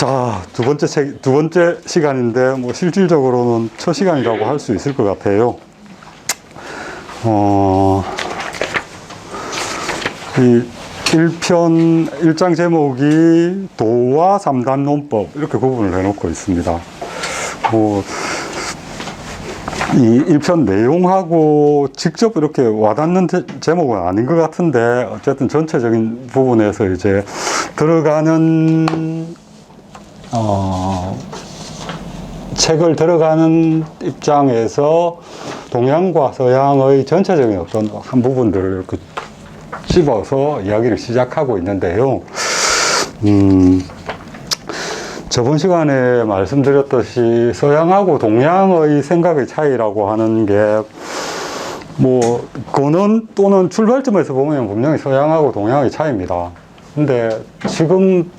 자, 두 번째 시간인데, 뭐, 실질적으로는 첫 시간이라고 할 수 있을 것 같아요. 이 1장 제목이 도와 3단 논법, 이렇게 구분을 해놓고 있습니다. 뭐, 이 1편 내용하고 직접 이렇게 와닿는 제목은 아닌 것 같은데, 어쨌든 전체적인 부분에서 이제 들어가는, 책을 들어가는 입장에서 동양과 서양의 전체적인 어떤 한 부분들을 이렇게 집어서 이야기를 시작하고 있는데요. 저번 시간에 말씀드렸듯이 서양하고 동양의 생각의 차이라고 하는 게 뭐 근원 또는 출발점에서 보면 분명히 서양하고 동양의 차이입니다. 근데 지금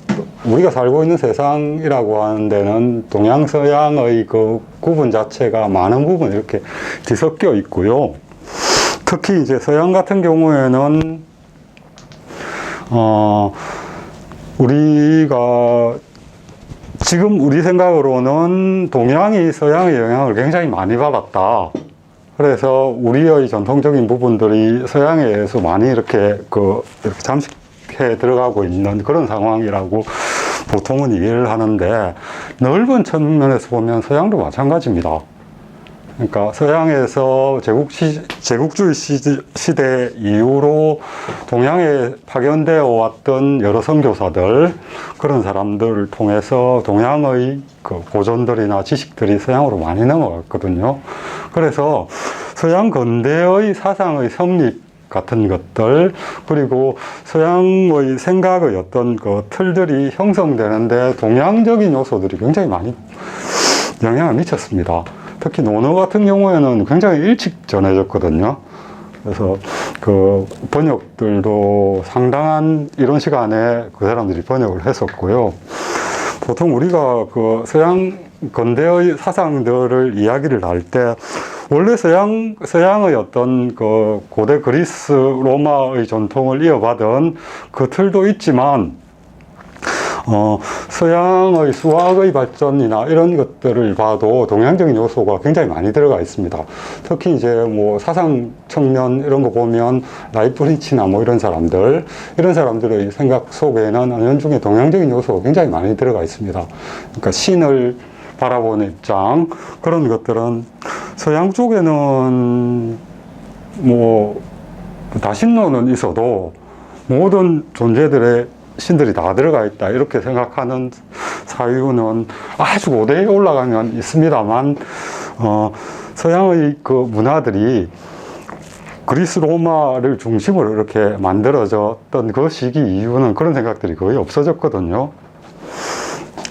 우리가 살고 있는 세상이라고 하는 데는 동양 서양의 그 구분 자체가 많은 부분 이렇게 뒤섞여 있고요. 특히 이제 서양 같은 경우에는 우리가 지금 우리 생각으로는 동양이 서양의 영향을 굉장히 많이 받았다. 그래서 우리의 전통적인 부분들이 서양에 의해서 많이 이렇게 잠식해 들어가고 있는 그런 상황이라고 보통은 이해를 하는데, 넓은 측면에서 보면 서양도 마찬가지입니다. 그러니까 서양에서 제국주의 시대 이후로 동양에 파견되어 왔던 여러 선교사들, 그런 사람들을 통해서 동양의 그 고전들이나 지식들이 서양으로 많이 넘어갔거든요. 그래서 서양 근대의 사상의 성립 같은 것들, 그리고 서양의 생각의 어떤 그 틀들이 형성되는데 동양적인 요소들이 굉장히 많이 영향을 미쳤습니다. 특히 논어 같은 경우에는 굉장히 일찍 전해졌거든요. 그래서 그 번역들도 상당한 이런 시간에 그 사람들이 번역을 했었고요. 보통 우리가 그 서양 근대의 사상들을 이야기를 할 때 원래 서양의 어떤 그 고대 그리스 로마의 전통을 이어받은 그 틀도 있지만, 서양의 수학의 발전이나 이런 것들을 봐도 동양적인 요소가 굉장히 많이 들어가 있습니다. 특히 이제 뭐 사상 측면 이런 거 보면 라이프니치나 뭐 이런 사람들의 생각 속에는 은연중에 동양적인 요소가 굉장히 많이 들어가 있습니다. 그러니까 신을 바라보는 입장, 그런 것들은 서양 쪽에는 뭐 다신론은 있어도 모든 존재들의 신들이 다 들어가 있다 이렇게 생각하는 사유는 아주 고대에 올라가면 있습니다만, 서양의 그 문화들이 그리스 로마를 중심으로 이렇게 만들어졌던 그 시기 이후는 그런 생각들이 거의 없어졌거든요.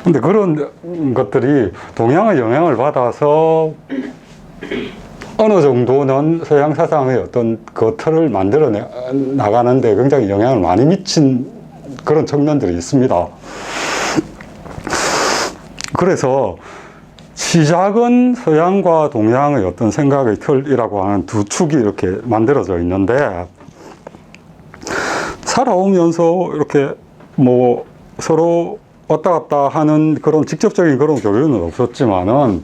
근데 그런 것들이 동양의 영향을 받아서 어느 정도는 서양 사상의 어떤 그 틀을 만들어 나가는데 굉장히 영향을 많이 미친 그런 측면들이 있습니다. 그래서 시작은 서양과 동양의 어떤 생각의 틀이라고 하는 두 축이 이렇게 만들어져 있는데, 살아오면서 이렇게 뭐 서로 왔다 갔다 하는 그런 직접적인 그런 교류는 없었지만은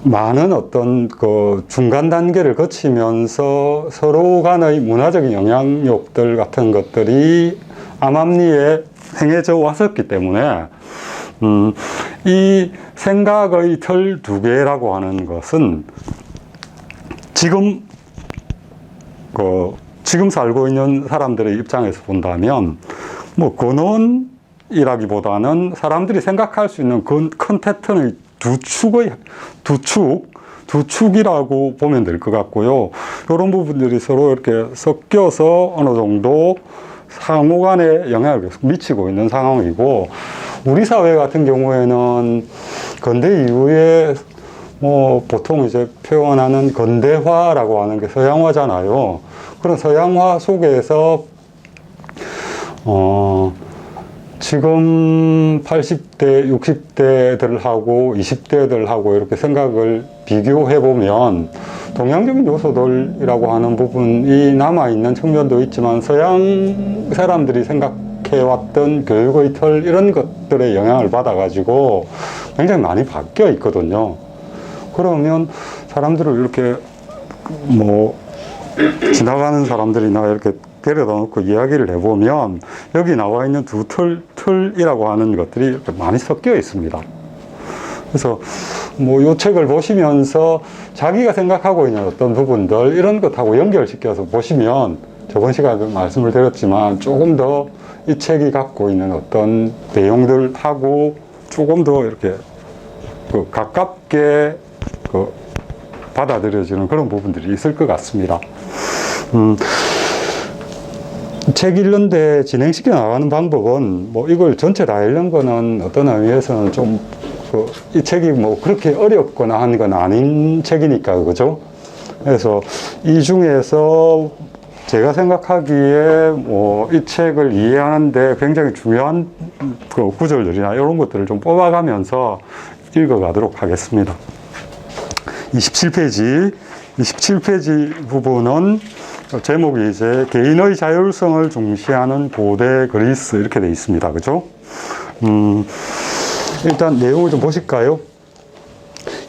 많은 어떤 그 중간 단계를 거치면서 서로 간의 문화적인 영향력들 같은 것들이 암암리에 행해져 왔었기 때문에, 이 생각의 틀 두 개라고 하는 것은 지금 살고 있는 사람들의 입장에서 본다면 뭐 근원이라기보다는 사람들이 생각할 수 있는 큰 패턴의 두 축이라고 보면 될 것 같고요. 이런 부분들이 서로 이렇게 섞여서 어느 정도 상호 간에 영향을 계속 미치고 있는 상황이고, 우리 사회 같은 경우에는 근대 이후에 뭐 보통 이제 표현하는 근대화라고 하는 게 서양화잖아요. 그런 서양화 속에서 지금 80대, 60대들하고 20대들하고 이렇게 생각을 비교해보면 동양적인 요소들이라고 하는 부분이 남아있는 측면도 있지만 서양 사람들이 생각해왔던 교육의 틀 이런 것들의 영향을 받아가지고 굉장히 많이 바뀌어 있거든요. 그러면 사람들을 이렇게 뭐 지나가는 사람들이나 이렇게 데려다 놓고 이야기를 해보면 여기 나와 있는 두 틀이라고 하는 것들이 이렇게 많이 섞여 있습니다. 그래서 뭐 이 책을 보시면서 자기가 생각하고 있는 어떤 부분들 이런 것하고 연결시켜서 보시면 저번 시간에 말씀을 드렸지만 조금 더 이 책이 갖고 있는 어떤 내용들하고 조금 더 이렇게 가깝게 받아들여지는 그런 부분들이 있을 것 같습니다. 책 읽는데 진행시켜 나가는 방법은 뭐 이걸 전체 다 읽는 거는 어떤 의미에서는 좀 이 책이 뭐 그렇게 어렵거나 한 건 아닌 책이니까, 그죠? 그래서 이 중에서 제가 생각하기에 뭐 이 책을 이해하는데 굉장히 중요한 구절들이나 이런 것들을 좀 뽑아가면서 읽어가도록 하겠습니다. 27페이지 부분은 제목이 이제 개인의 자율성을 중시하는 고대 그리스 이렇게 되어 있습니다. 그죠? 일단 내용을 좀 보실까요?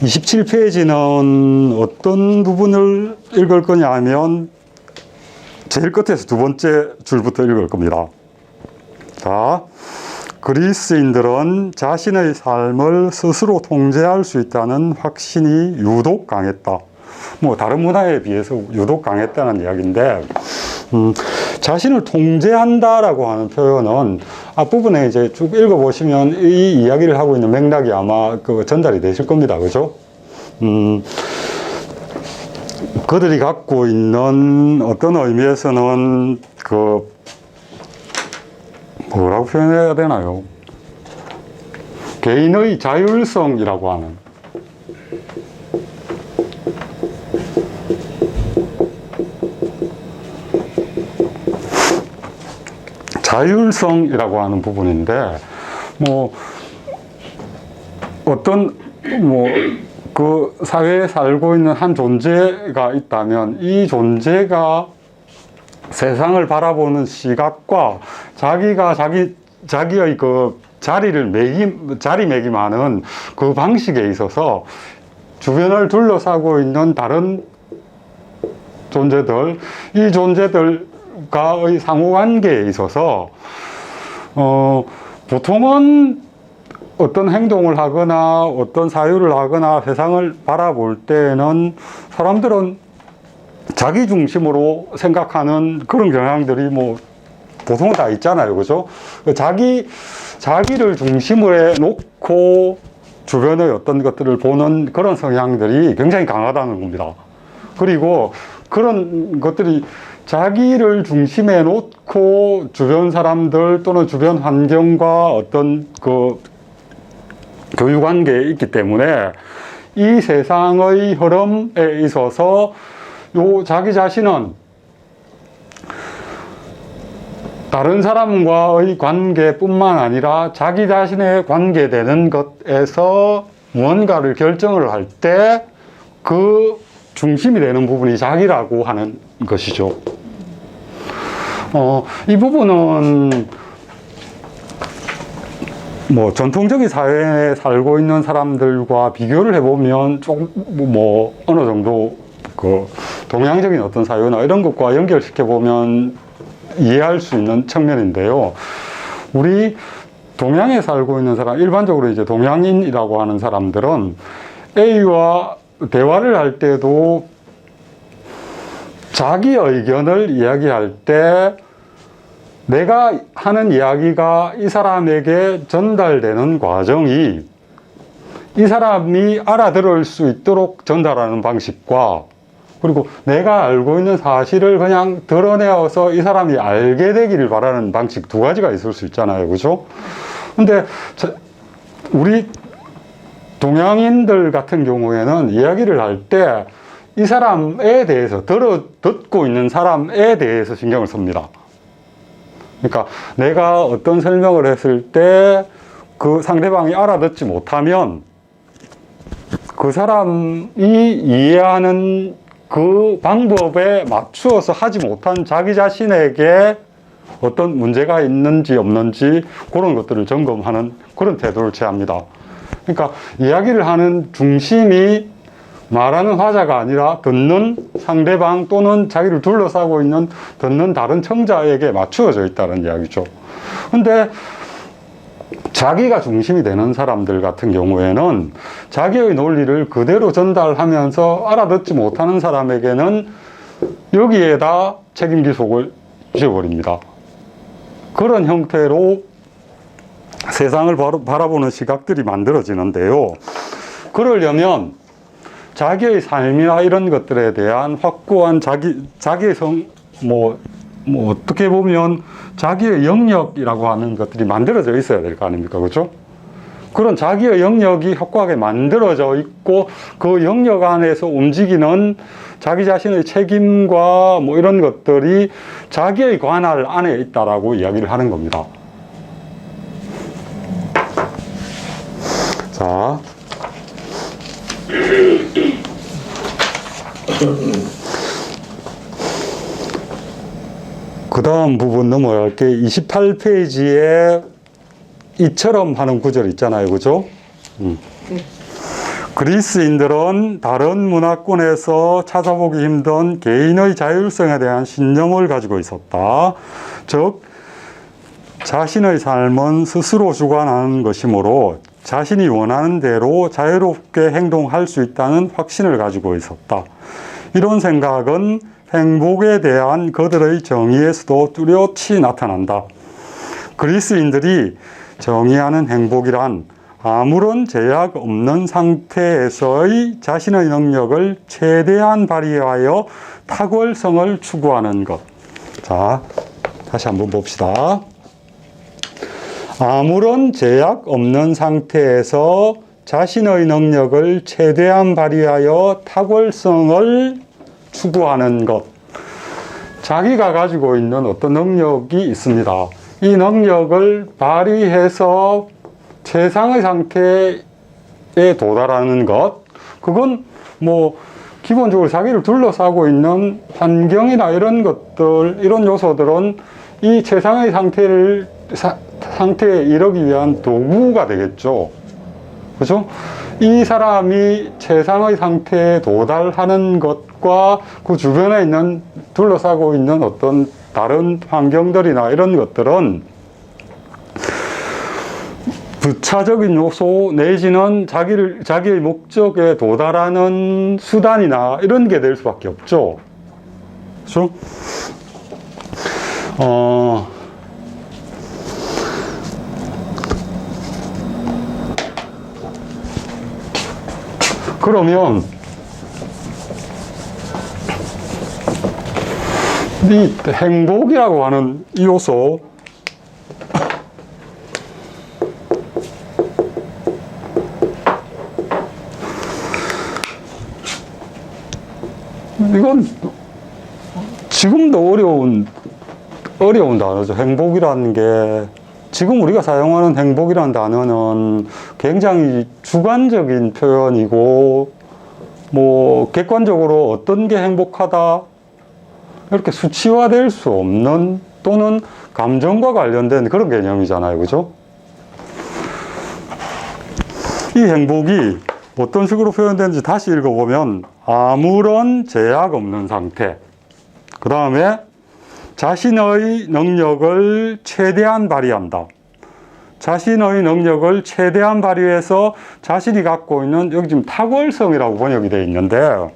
27페이지는 어떤 부분을 읽을 거냐 하면 제일 끝에서 두 번째 줄부터 읽을 겁니다. 자, 그리스인들은 자신의 삶을 스스로 통제할 수 있다는 확신이 유독 강했다. 뭐 다른 문화에 비해서 유독 강했다는 이야기인데, 자신을 통제한다라고 하는 표현은 앞부분에 이제 쭉 읽어보시면 이 이야기를 하고 있는 맥락이 아마 전달이 되실 겁니다. 그죠? 그들이 갖고 있는 어떤 의미에서는 뭐라고 표현해야 되나요? 개인의 자율성이라고 하는 자율성이라고 하는 부분인데, 뭐 어떤 그 사회에 살고 있는 한 존재가 있다면 이 존재가 세상을 바라보는 시각과 자기가 자기의 그 자리매김하는 그 방식에 있어서 주변을 둘러싸고 있는 다른 존재들, 이 존재들과의 상호관계에 있어서 보통은 어떤 행동을 하거나 어떤 사유를 하거나 세상을 바라볼 때는 사람들은 자기 중심으로 생각하는 그런 경향들이 뭐 보통은 다 있잖아요. 그죠? 자기를 중심으로 해 놓고 주변의 어떤 것들을 보는 그런 성향들이 굉장히 강하다는 겁니다. 그리고 그런 것들이 자기를 중심에 놓고 주변 사람들 또는 주변 환경과 어떤 교육관계에 있기 때문에 이 세상의 흐름에 있어서 자기 자신은 다른 사람과의 관계뿐만 아니라 자기 자신에 관계되는 것에서 무언가를 결정을 할 때 그 중심이 되는 부분이 자기라고 하는 것이죠. 이 부분은 뭐 전통적인 사회에 살고 있는 사람들과 비교를 해보면 조금 뭐 어느 정도 동양적인 어떤 사유나 이런 것과 연결시켜 보면 이해할 수 있는 측면인데요. 우리 동양에 살고 있는 사람, 일반적으로 이제 동양인이라고 하는 사람들은 A와 대화를 할 때도 자기 의견을 이야기할 때 내가 하는 이야기가 이 사람에게 전달되는 과정이 이 사람이 알아들을 수 있도록 전달하는 방식과, 그리고 내가 알고 있는 사실을 그냥 드러내어서 이 사람이 알게 되기를 바라는 방식 두 가지가 있을 수 있잖아요. 그죠? 근데 우리 동양인들 같은 경우에는 이야기를 할 때 이 사람에 대해서 듣고 있는 사람에 대해서 신경을 씁니다. 그러니까 내가 어떤 설명을 했을 때 그 상대방이 알아듣지 못하면 그 사람이 이해하는 그 방법에 맞추어서 하지 못한 자기 자신에게 어떤 문제가 있는지 없는지 그런 것들을 점검하는 그런 태도를 취합니다. 그러니까 이야기를 하는 중심이 말하는 화자가 아니라 듣는 상대방 또는 자기를 둘러싸고 있는 듣는 다른 청자에게 맞추어져 있다는 이야기죠. 근데 자기가 중심이 되는 사람들 같은 경우에는 자기의 논리를 그대로 전달하면서 알아듣지 못하는 사람에게는 여기에다 책임 기속을 지어버립니다. 그런 형태로 세상을 바라보는 시각들이 만들어지는데요. 그러려면 자기의 삶이나 이런 것들에 대한 확고한 자기의 어떻게 보면 자기의 영역이라고 하는 것들이 만들어져 있어야 될 거 아닙니까? 그죠? 그런 자기의 영역이 확고하게 만들어져 있고 그 영역 안에서 움직이는 자기 자신의 책임과 뭐 이런 것들이 자기의 관할 안에 있다라고 이야기를 하는 겁니다. 자. 그 다음 부분 넘어갈게. 28페이지에 이처럼 하는 구절 있잖아요. 그죠? 그리스인들은 다른 문화권에서 찾아보기 힘든 개인의 자율성에 대한 신념을 가지고 있었다. 즉, 자신의 삶은 스스로 주관하는 것이므로 자신이 원하는 대로 자유롭게 행동할 수 있다는 확신을 가지고 있었다. 이런 생각은 행복에 대한 그들의 정의에서도 뚜렷이 나타난다. 그리스인들이 정의하는 행복이란 아무런 제약 없는 상태에서의 자신의 능력을 최대한 발휘하여 탁월성을 추구하는 것. 자, 다시 한번 봅시다. 아무런 제약 없는 상태에서 자신의 능력을 최대한 발휘하여 탁월성을 추구하는 것. 자기가 가지고 있는 어떤 능력이 있습니다. 이 능력을 발휘해서 최상의 상태에 도달하는 것. 그건 뭐 기본적으로 자기를 둘러싸고 있는 환경이나 이런 것들, 이런 요소들은 이 최상의 상태에 이르기 위한 도구가 되겠죠. 그죠? 이 사람이 최상의 상태에 도달하는 것과 그 주변에 있는 둘러싸고 있는 어떤 다른 환경들이나 이런 것들은 부차적인 요소 내지는 자기의 목적에 도달하는 수단이나 이런 게 될 수밖에 없죠. 그죠? 그러면 이 행복이라고 하는 이 요소, 이건 지금도 어려운 단어죠. 행복이라는 게 지금 우리가 사용하는 행복이라는 단어는 굉장히 주관적인 표현이고 뭐 객관적으로 어떤 게 행복하다 이렇게 수치화될 수 없는 또는 감정과 관련된 그런 개념이잖아요. 그죠? 이 행복이 어떤 식으로 표현되는지 다시 읽어보면 아무런 제약 없는 상태, 그 다음에 자신의 능력을 최대한 발휘한다. 자신의 능력을 최대한 발휘해서 자신이 갖고 있는, 여기 지금 탁월성이라고 번역이 되어 있는데,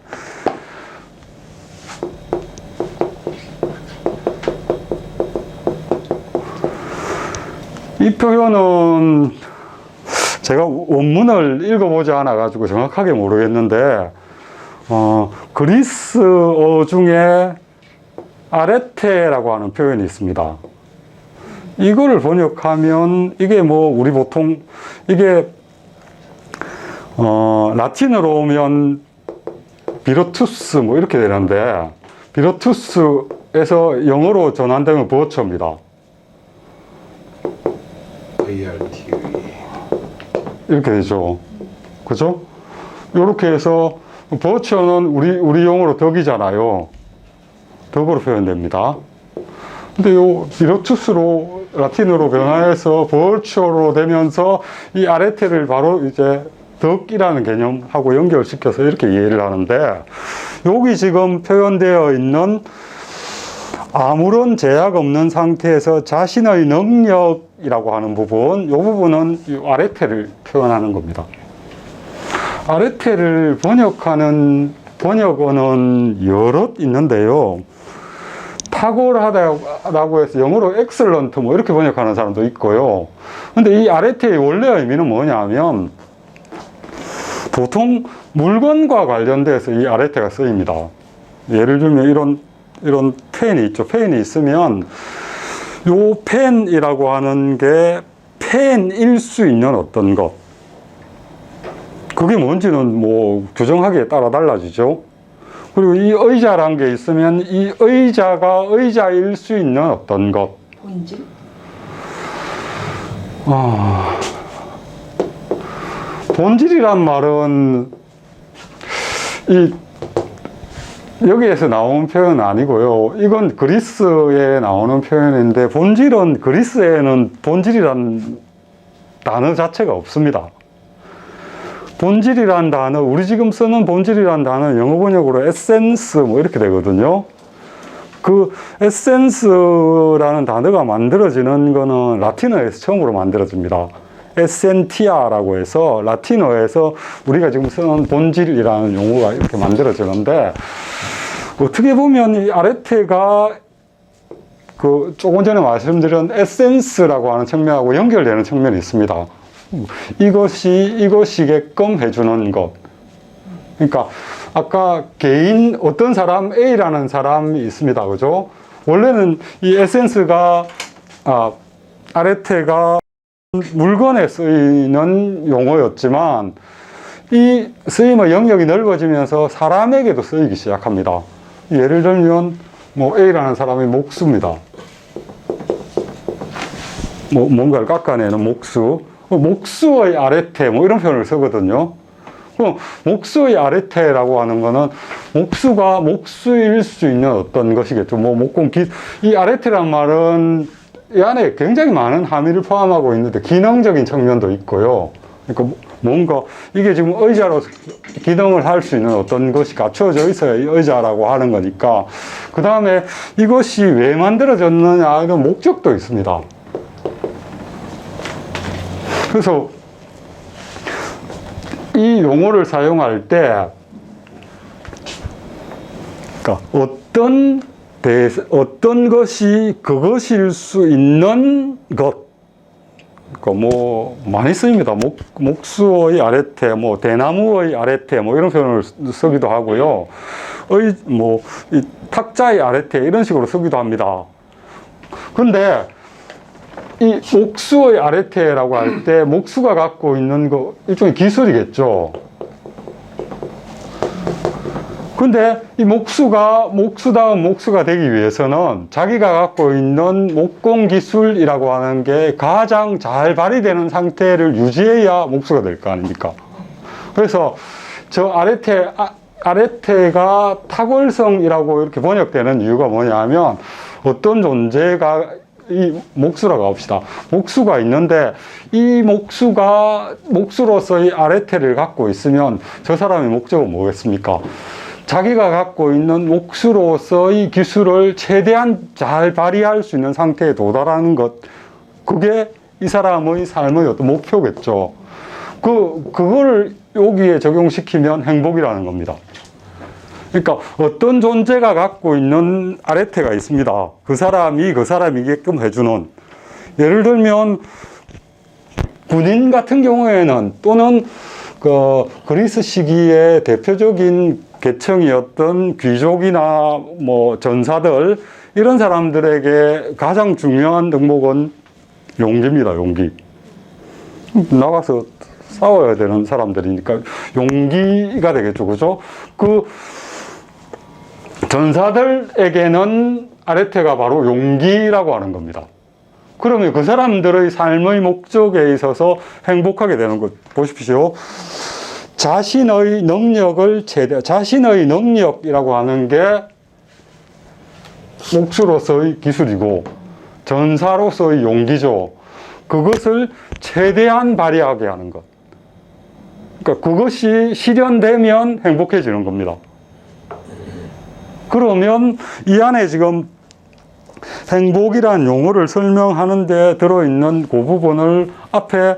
이 표현은 제가 원문을 읽어보지 않아가지고 정확하게 모르겠는데, 그리스어 중에 아레테라고 하는 표현이 있습니다. 이거를 번역하면 이게 뭐 우리 보통 이게 라틴어로 오면 비르투스 뭐 이렇게 되는데 비르투스에서 영어로 전환되면 버처입니다. 이렇게 되죠. 그죠? 이렇게 해서 버처는 우리 용어로 덕이잖아요. 덕으로 표현됩니다. 근데 요 비르투스로 라틴어로 변화해서 버추어로 되면서 이 아레테를 바로 이제 덕이라는 개념하고 연결시켜서 이렇게 이해를 하는데, 여기 지금 표현되어 있는 아무런 제약 없는 상태에서 자신의 능력이라고 하는 부분, 이 부분은 이 아레테를 표현하는 겁니다. 아레테를 번역하는 번역어는 여럿 있는데요. 탁월하다고 해서 영어로 excellent 뭐 이렇게 번역하는 사람도 있고요. 근데 이 아레테의 원래 의미는 뭐냐면, 보통 물건과 관련돼서 이 아레테가 쓰입니다. 예를 들면 이런 펜이 있죠. 펜이 있으면 요 펜이라고 하는 게 펜일 수 있는 어떤 것, 그게 뭔지는 뭐 규정하기에 따라 달라지죠. 그리고 이 의자란 게 있으면 이 의자가 의자일 수 있는 어떤 것. 본질? 본질이란 말은 여기에서 나온 표현은 아니고요. 이건 그리스에 나오는 표현인데, 본질은 그리스에는 본질이란 단어 자체가 없습니다. 본질이란 단어, 우리 지금 쓰는 본질이란 단어 영어 번역으로 에센스 뭐 이렇게 되거든요. 그 에센스라는 단어가 만들어지는 거는 라틴어에서 처음으로 만들어집니다. 에센티아라고 해서 라틴어에서 우리가 지금 쓰는 본질이라는 용어가 이렇게 만들어지는데, 어떻게 보면 이 아레테가 그 조금 전에 말씀드린 에센스라고 하는 측면하고 연결되는 측면이 있습니다. 이것이게끔 해주는 것. 그러니까 아까 개인 어떤 사람 A라는 사람이 있습니다. 그죠? 원래는 이 에센스가 아레테가 물건에 쓰이는 용어였지만, 이 쓰임의 영역이 넓어지면서 사람에게도 쓰이기 시작합니다. 예를 들면 뭐 A라는 사람의 목수입니다. 뭐 뭔가를 깎아내는 목수, 목수의 아레테 뭐 이런 표현을 쓰거든요. 그럼 목수의 아레테라고 하는 거는 목수가 목수일 수 있는 어떤 것이겠죠. 뭐 이 아레테란 말은 이 안에 굉장히 많은 함의를 포함하고 있는데, 기능적인 측면도 있고요. 그러니까 뭔가 이게 지금 의자로 기능을 할 수 있는 어떤 것이 갖춰져 있어야 이 의자라고 하는 거니까. 그 다음에 이것이 왜 만들어졌느냐, 이런 목적도 있습니다. 그래서 이 용어를 사용할 때, 그러니까 어떤 것이 그것일 수 있는 것. 그러니까 뭐 많이 쓰입니다. 목수의 아레테, 뭐 대나무의 아레테, 뭐 이런 표현을 쓰기도 하고요. 이 탁자의 아레테 이런 식으로 쓰기도 합니다. 근데 이 목수의 아레테라고 할 때 목수가 갖고 있는 거 일종의 기술이겠죠. 근데 이 목수다운 목수가 되기 위해서는 자기가 갖고 있는 목공 기술이라고 하는 게 가장 잘 발휘되는 상태를 유지해야 목수가 될 거 아닙니까? 그래서 저 아레테가 탁월성이라고 이렇게 번역되는 이유가 뭐냐면, 어떤 존재가 이 목수라고 합시다. 목수가 있는데 이 목수로서의 아레테를 갖고 있으면 저 사람의 목적은 뭐겠습니까? 자기가 갖고 있는 목수로서의 기술을 최대한 잘 발휘할 수 있는 상태에 도달하는 것, 그게 이 사람의 삶의 어떤 목표겠죠. 그거를 여기에 적용시키면 행복이라는 겁니다. 그러니까 어떤 존재가 갖고 있는 아레테가 있습니다. 그 사람이게끔 해주는. 예를 들면 군인 같은 경우에는, 또는 그리스 시기의 대표적인 계층이었던 귀족이나 뭐 전사들, 이런 사람들에게 가장 중요한 덕목은 용기입니다. 용기. 나가서 싸워야 되는 사람들이니까 용기가 되겠죠. 그죠? 그 전사들에게는 아레테가 바로 용기라고 하는 겁니다. 그러면 그 사람들의 삶의 목적에 있어서 행복하게 되는 것. 보십시오. 자신의 능력이라고 하는 게 목수로서의 기술이고 전사로서의 용기죠. 그것을 최대한 발휘하게 하는 것. 그러니까 그것이 실현되면 행복해지는 겁니다. 그러면 이 안에 지금 행복이라는 용어를 설명하는 데 들어있는 그 부분을 앞에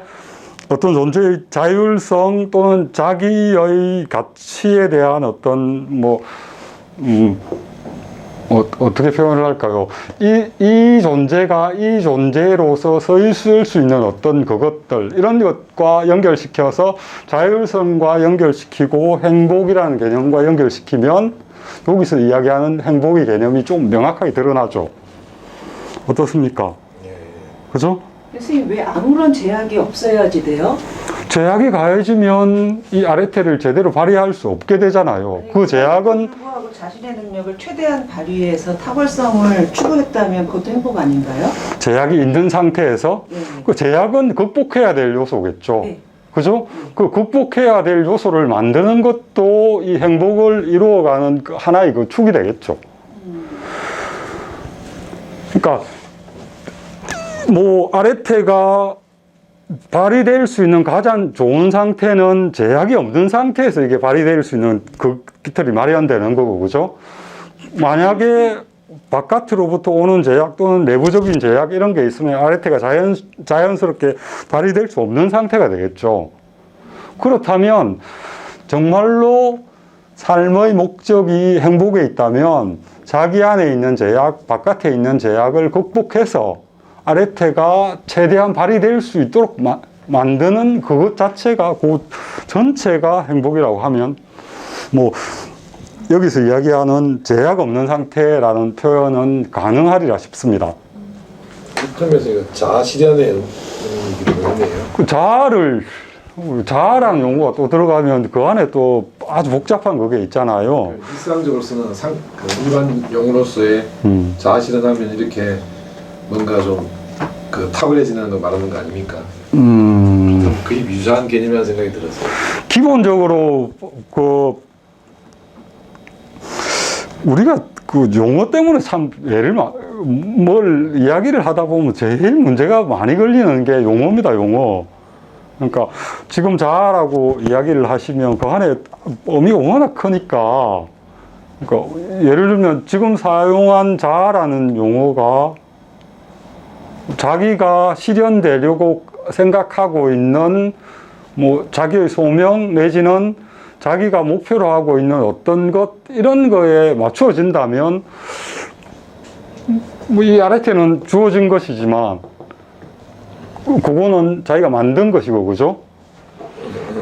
어떤 존재의 자율성 또는 자기의 가치에 대한 어떤 어떻게 표현을 할까요? 이 존재가 이 존재로서 서 있을 수 있는 어떤 그것들, 이런 것과 연결시켜서 자율성과 연결시키고 행복이라는 개념과 연결시키면 여기서 이야기하는 행복의 개념이 좀 명확하게 드러나죠. 어떻습니까? 그죠? 선생님, 왜 아무런 제약이 없어야지 돼요? 제약이 가해지면 이 아레테를 제대로 발휘할 수 없게 되잖아요. 그 제약은 불구하고 자신의 능력을 최대한 발휘해서 탁월성을 추구했다면 그것도 행복 아닌가요? 제약이 있는 상태에서 네. 그 제약은 극복해야 될 요소겠죠. 네. 그죠? 그 극복해야 될 요소를 만드는 것도 이 행복을 이루어가는 그 하나의 그 축이 되겠죠. 그러니까 뭐 아레테가 발휘될 수 있는 가장 좋은 상태는 제약이 없는 상태에서 이게 발휘될 수 있는 그 깃털이 마련되는 거고, 그죠? 만약에 바깥으로부터 오는 제약 또는 내부적인 제약 이런 게 있으면 아레테가 자연스럽게 발휘될 수 없는 상태가 되겠죠. 그렇다면 정말로 삶의 목적이 행복에 있다면 자기 안에 있는 제약, 바깥에 있는 제약을 극복해서 아레테가 최대한 발휘될 수 있도록 만드는 그것 자체가 그 전체가 행복이라고 하면 뭐 여기서 이야기하는 제약 없는 상태라는 표현은 가능하리라 싶습니다. 그러면서 이거 자아 실현의 얘기를 했네요. 그 자아라는 용어가 또 들어가면 그 안에 또 아주 복잡한 그게 있잖아요. 일상적으로 쓰는 그 일반 용어로서의 자아 실현하면 이렇게 뭔가 좀 그 탁월해지는 거 말하는 거 아닙니까? 거의 유사한 개념이라는 생각이 들었어요. 기본적으로 우리가 그 용어 때문에 참 뭘 이야기를 하다 보면 제일 문제가 많이 걸리는 게 용어입니다, 용어. 그러니까 지금 자아라고 이야기를 하시면 그 안에 의미가 워낙 크니까, 그러니까 예를 들면 지금 사용한 자아라는 용어가 자기가 실현되려고 생각하고 있는 뭐 자기의 소명 내지는 자기가 목표로 하고 있는 어떤 것 이런 거에 맞추어진다면 뭐 이 아레테는 주어진 것이지만 그거는 자기가 만든 것이고, 그죠?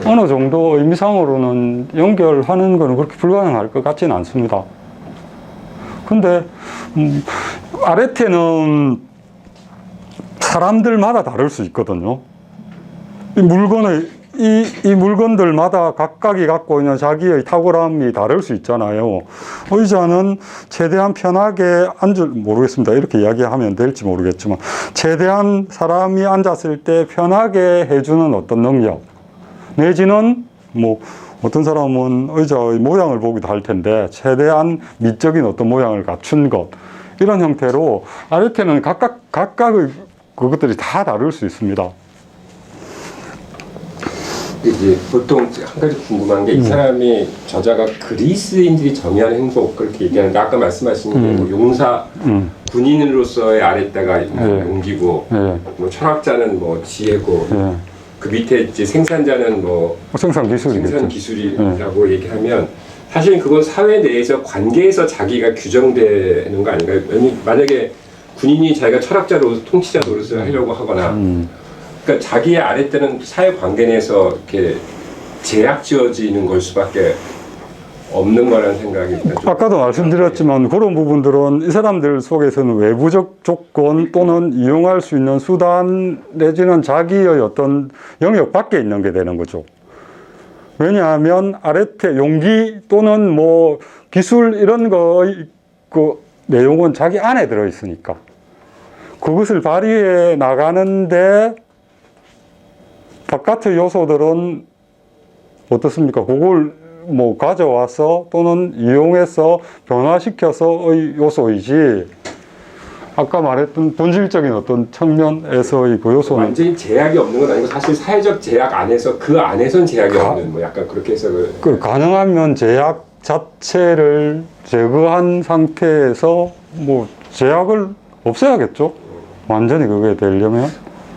어느 정도 의미상으로는 연결하는 것은 그렇게 불가능할 것 같지는 않습니다. 근데 아레테는 사람들마다 다를 수 있거든요. 이 물건들마다 각각이 갖고 있는 자기의 탁월함이 다를 수 있잖아요. 의자는 최대한 편하게 모르겠습니다. 이렇게 이야기하면 될지 모르겠지만, 최대한 사람이 앉았을 때 편하게 해주는 어떤 능력, 내지는 뭐, 어떤 사람은 의자의 모양을 보기도 할 텐데, 최대한 미적인 어떤 모양을 갖춘 것, 이런 형태로 아레테는 각각의 그것들이 다 다를 수 있습니다. 이제 보통 한 가지 궁금한 게 이 사람이 저자가 그리스인들이 정의하는 행복 그렇게 얘기하는데 아까 말씀하신 게 뭐 용사 군인으로서의 아랫대가 용기고 뭐 철학자는 뭐 지혜고 그 밑에 이제 생산자는 뭐 생산 기술이라고 얘기하면 사실 그건 사회 내에서 관계에서 자기가 규정되는 거 아닌가요? 만약에 군인이 자기가 철학자로 통치자 노릇을 하려고 하거나 그러니까 자기의 아랫대는 사회 관계 내에서 이렇게 제약 지어지는 걸 수밖에 없는 거라는 생각이 아까도 말씀드렸지만 그런 부분들은 이 사람들 속에서는 외부적 조건 또는 이용할 수 있는 수단 내지는 자기의 어떤 영역 밖에 있는 게 되는 거죠. 왜냐하면 아레테 용기 또는 뭐 기술 이런 거의 그 내용은 자기 안에 들어 있으니까 그것을 발휘해 나가는데 바깥의 요소들은 어떻습니까? 그걸 뭐 가져와서 또는 이용해서 변화시켜서의 요소이지, 아까 말했던 본질적인 어떤 측면에서의 그 요소는 완전히 제약이 없는 건 아니고 사실 사회적 제약 안에서 그 안에선 제약이 없는 뭐 약간 그렇게 해석을. 그 가능하면 제약 자체를 제거한 상태에서 뭐 제약을 없애야겠죠. 완전히 그게 되려면.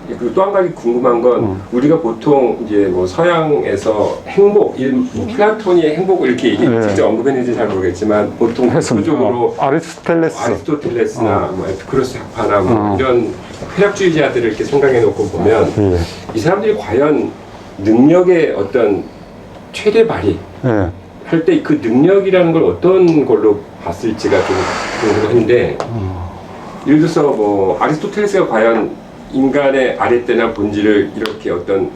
그리고 또 한 가지 궁금한 건 우리가 보통 이제 뭐 서양에서 행복, 뭐 플라톤이 행복을 이렇게 네. 직접 언급했는지 잘 모르겠지만 보통 했습니다. 구조적으로 아리스토텔레스. 아리스토텔레스나 뭐 에피쿠로스 학파나 뭐 이런 쾌락주의자들을 이렇게 생각해 놓고 보면 예. 이 사람들이 과연 능력의 어떤 최대 발휘 예. 할 때 그 능력이라는 걸 어떤 걸로 봤을지가 좀 궁금한데 예를 들어서 뭐 아리스토텔레스가 과연 인간의 아랫대나 본질을 이렇게 어떤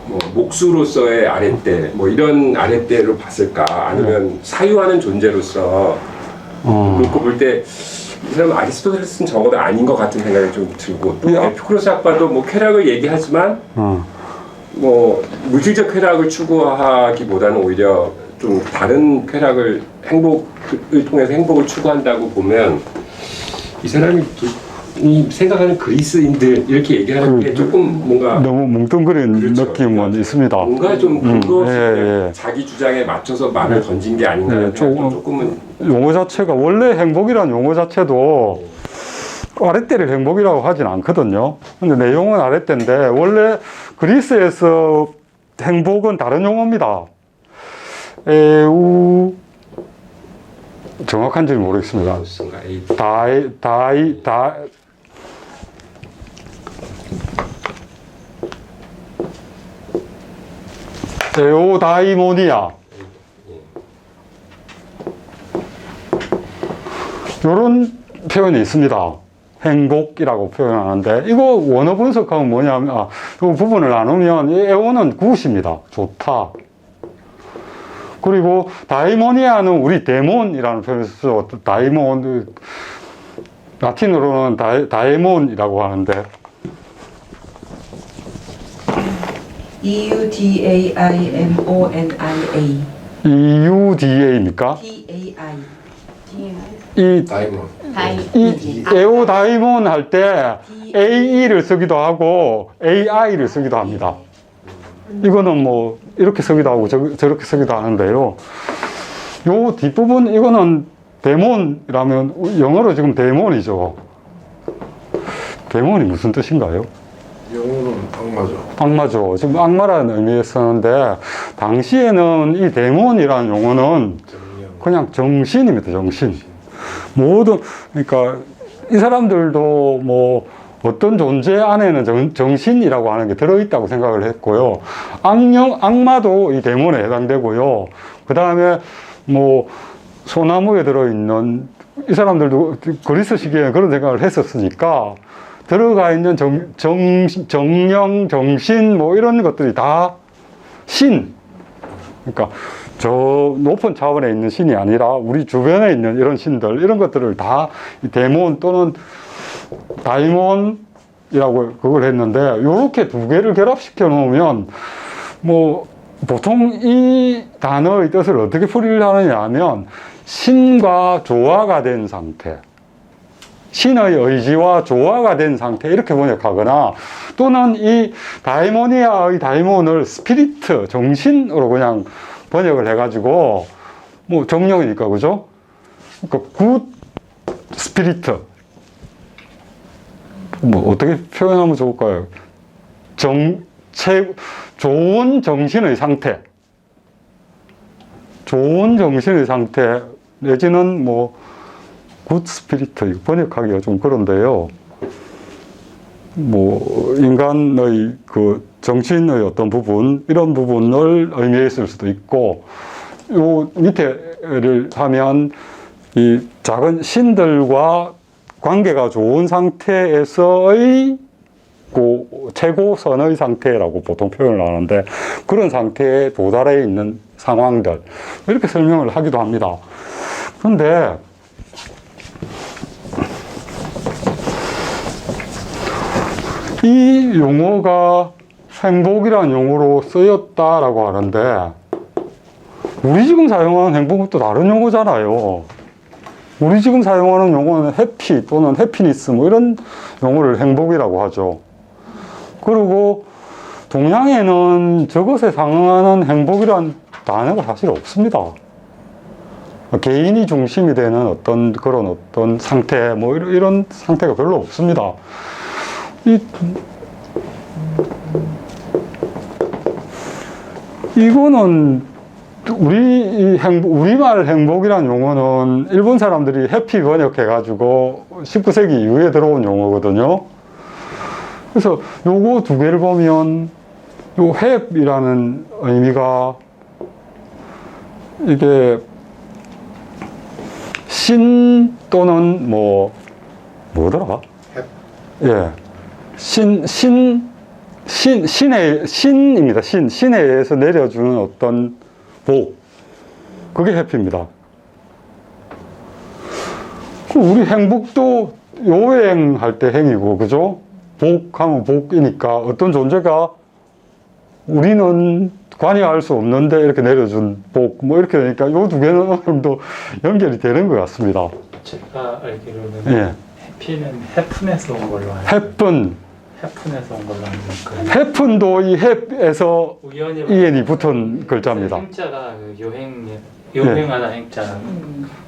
뭐 목수로서의 아랫대 뭐 이런 아랫대로 봤을까 아니면 사유하는 존재로서 그렇고 볼 때 이 사람 아리스토텔레스는 적어도 아닌 것 같은 생각이 좀 들고 또 야. 에피쿠로스 학파도 뭐 쾌락을 얘기하지만 뭐 물질적 쾌락을 추구하기보다는 오히려 좀 다른 쾌락을 행복을 통해서 행복을 추구한다고 보면 이 사람이 이 생각하는 그리스인들 이렇게 얘기하는 게 조금 뭔가 너무 뭉뚱그린 그렇죠. 느낌은 있습니다. 뭔가 좀 근거 없이 예, 그냥 예. 자기 주장에 맞춰서 말을 던진 게 아닌가 예, 하는 생각이 조금은 용어 자체가, 원래 행복이란 용어 자체도 아랫대를 행복이라고 하진 않거든요. 근데 내용은 아랫대인데, 원래 그리스에서 행복은 다른 용어입니다. 정확한지는 모르겠습니다. 무슨가 에오다이모니아. 이런 표현이 있습니다. 행복이라고 표현하는데, 이거 원어 분석하면 뭐냐면, 그 부분을 나누면, 이 에오는 굿입니다. 좋다. 그리고 다이모니아는 우리 데몬이라는 표현을 쓰죠. 다이몬, 라틴어로는 다이몬이라고 하는데, EUDAIMONIA. EUDA입니까? DAI. 이 다이몬. 이 에오다이몬 할 때 AE를 쓰기도 하고 AI를 쓰기도 합니다. 이거는 뭐 이렇게 쓰기도 하고 저렇게 쓰기도 하는데요. 요 뒷부분 이거는 데몬이라면 영어로 지금 데몬이죠. 데몬이 무슨 뜻인가요? 영어로는 악마죠. 악마죠. 지금 악마라는 의미에 쓰는데 당시에는 이 데몬이라는 용어는 그냥 정신입니다. 정신. 모든, 그러니까 이 사람들도 뭐 어떤 존재 안에는 정신이라고 하는 게 들어있다고 생각을 했고요. 악마도 이 데몬에 해당되고요. 그 다음에 뭐 소나무에 들어있는, 이 사람들도 그리스 시기에 그런 생각을 했었으니까 들어가 있는 정령, 정신 뭐 이런 것들이 다 신. 그러니까 저 높은 차원에 있는 신이 아니라 우리 주변에 있는 이런 신들, 이런 것들을 다 데몬 또는 다이몬이라고 그걸 했는데, 요렇게 두 개를 결합시켜 놓으면 뭐 보통 이 단어의 뜻을 어떻게 풀이를 하느냐 하면 신과 조화가 된 상태, 신의 의지와 조화가 된 상태, 이렇게 번역하거나, 또는 이 다이모니아의 다이몬을 스피리트, 정신으로 그냥 번역을 해가지고, 뭐 정령이니까, 그죠? 그러니까 굿 스피리트. 뭐 어떻게 표현하면 좋을까요? 좋은 정신의 상태. 좋은 정신의 상태, 내지는 뭐 굿 스피리트, 번역하기가 좀 그런데요. 뭐 인간의 그 정신의 어떤 부분, 이런 부분을 의미했을 수도 있고, 요 밑에를 하면 이 작은 신들과 관계가 좋은 상태에서의 그 최고선의 상태라고 보통 표현을 하는데, 그런 상태에 도달해 있는 상황들, 이렇게 설명을 하기도 합니다. 그런데 이 용어가 행복이라는 용어로 쓰였다라고 하는데, 우리 지금 사용하는 행복은 또 다른 용어잖아요. 우리 지금 사용하는 용어는 해피 또는 해피니스 뭐 이런 용어를 행복이라고 하죠. 그리고 동양에는 저것에 상응하는 행복이란 단어가 사실 없습니다. 개인이 중심이 되는 어떤 그런 어떤 상태, 뭐 이런 상태가 별로 없습니다. 이거는 우리말 행복이란 용어는 일본 사람들이 해피 번역해가지고 19세기 이후에 들어온 용어거든요. 그래서 요거 두 개를 보면 요 happ이라는 의미가 이게 신 또는 뭐더라? 예. 신입니다. 신에 의해서 내려주는 어떤 복. 그게 해피입니다. 우리 행복도 요행할 때 행이고, 그죠? 복하면 복이니까 어떤 존재가 우리는 관여할 수 없는데 이렇게 내려준 복, 뭐 이렇게 되니까 요 두 개는 어느 정도 연결이 되는 것 같습니다. 제가 알기로는 예. 해피는 해픈에서 온 걸로 알고 해픈에서 온 걸로 알고 있고 해픈도 이 해에서 우연히 이엔이 붙은 글자입니다. 행자가 그 요행하다 행자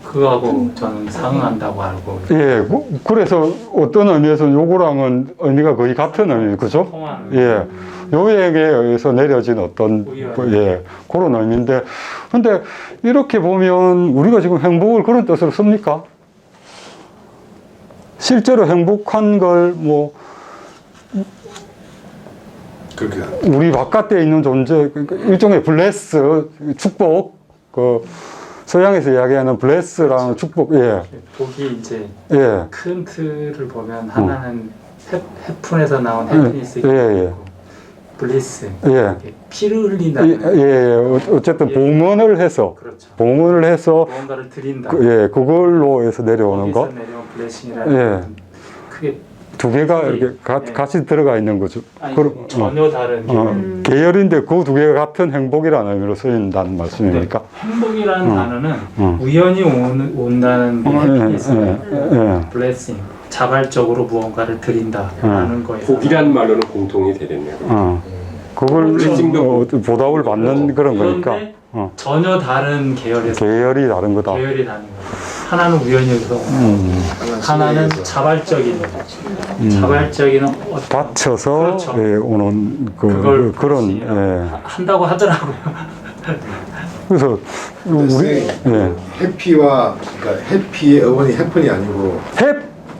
그거하고 저는 상응한다고 알고 예, 그래서 어떤 의미에서는 요거랑은 의미가 거의 같은 의미, 그죠? 통한 예, 요행에 의해서 내려진 어떤, 예, 그런 의미인데, 근데 이렇게 보면 우리가 지금 행복을 그런 뜻으로 씁니까? 실제로 행복한 걸 그렇게 우리 바깥에 있는 존재, 그러니까 일종의 블레스, 축복, 서양에서 이야기하는 블레스라는 축복, 예. 복이 이제 예. 큰 틀을 보면 하나는 해픈에서 나온 예, 해피니스 예. 블리스 예. 피를 예, 흘린다는 예. 어쨌든 봉헌을 해서, 그렇죠. 봉헌을 해서, 무언가를 드린다 예, 그걸로 해서 내려오는 거. 거기서 내려온 블레싱이라는 예. 그게 두 개가 예. 이렇게 예. 같이 들어가 있는 거죠. 아니, 그럼, 전혀 다른 계열인데 그 두 개가 같은 행복이라는 의미로 쓰인다는 말씀입니까? 행복이라는 단어는 어. 우연히 온다는 게 해피니스가 예. 블레싱 자발적으로 무언가를 드린다라는 거에서 복이라는 말로는 공통이 되겠네요. 그걸 그렇죠. 보답을 받는 그런 거니까. 그런데 전혀 다른 계열에서 계열이 다른 거다. 계열이 다른 거죠. 하나는 우연이어서 하나는 자발적인 어떤 받쳐서 그렇죠. 예, 오는 그걸 그런 블레싱이라고 한다고 하더라고요. 그래서 우리 해피와 그러니까 해피의 어원이 해픈이 아니고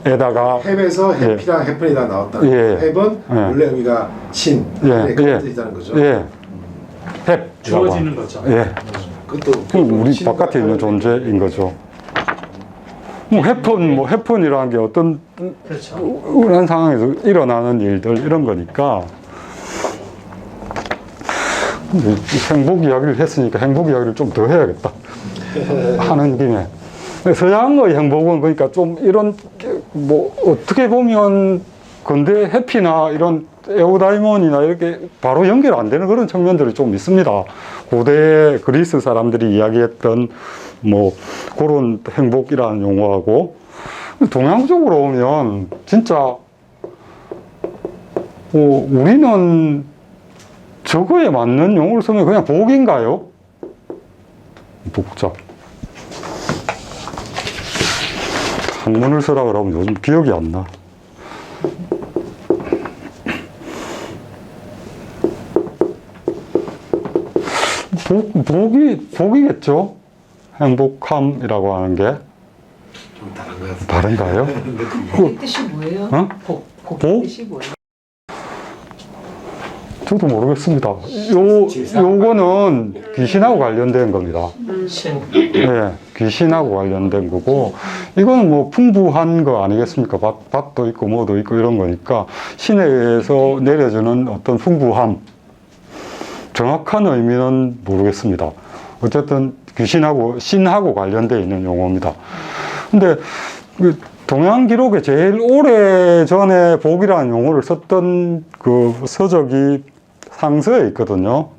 햅에다가 햅에서 해피랑 해픈이다 나왔다. 예. 햅은 원래 의미가 신, 예. 그런 뜻이라는 거죠. 예, 햅 주어지는 거죠. 예, 그것도 우리 신과 바깥에 있는 존재인 거죠. 해픈이라는 게 어떤 그렇죠. 우울한 상황에서 일어나는 일들 이런 거니까 행복 이야기를 했으니까 행복 이야기를 좀 더 해야겠다 하는 김에 서양의 행복은 그러니까 좀 이런 어떻게 보면 근대 해피나 이런 에우다이몬이나 이렇게 바로 연결 안 되는 그런 측면들이 좀 있습니다. 고대 그리스 사람들이 이야기했던 그런 행복이라는 용어하고 동양적으로 오면 진짜 우리는 저거에 맞는 용어를 쓰면 그냥 복인가요? 복잡. 한문을 쓰라 그러면 요즘 기억이 안 나. 복이겠죠? 행복함이라고 하는 게. 좀 다른 것 같습니다. 다른가요? 복의 뜻이 뭐예요? 어? 복의 복? 뜻이 뭐예요? 저도 모르겠습니다. 요거는 귀신하고 관련된 겁니다. 신 예, 귀신하고 관련된 거고, 이거는 풍부한 거 아니겠습니까? 밭도 있고 뭐도 있고 이런 거니까, 신에 의해서 내려주는 어떤 풍부함, 정확한 의미는 모르겠습니다. 어쨌든 신하고 관련되어 있는 용어입니다. 근데 그 동양 기록에 제일 오래 전에 복이라는 용어를 썼던 그 서적이 상서에 있거든요.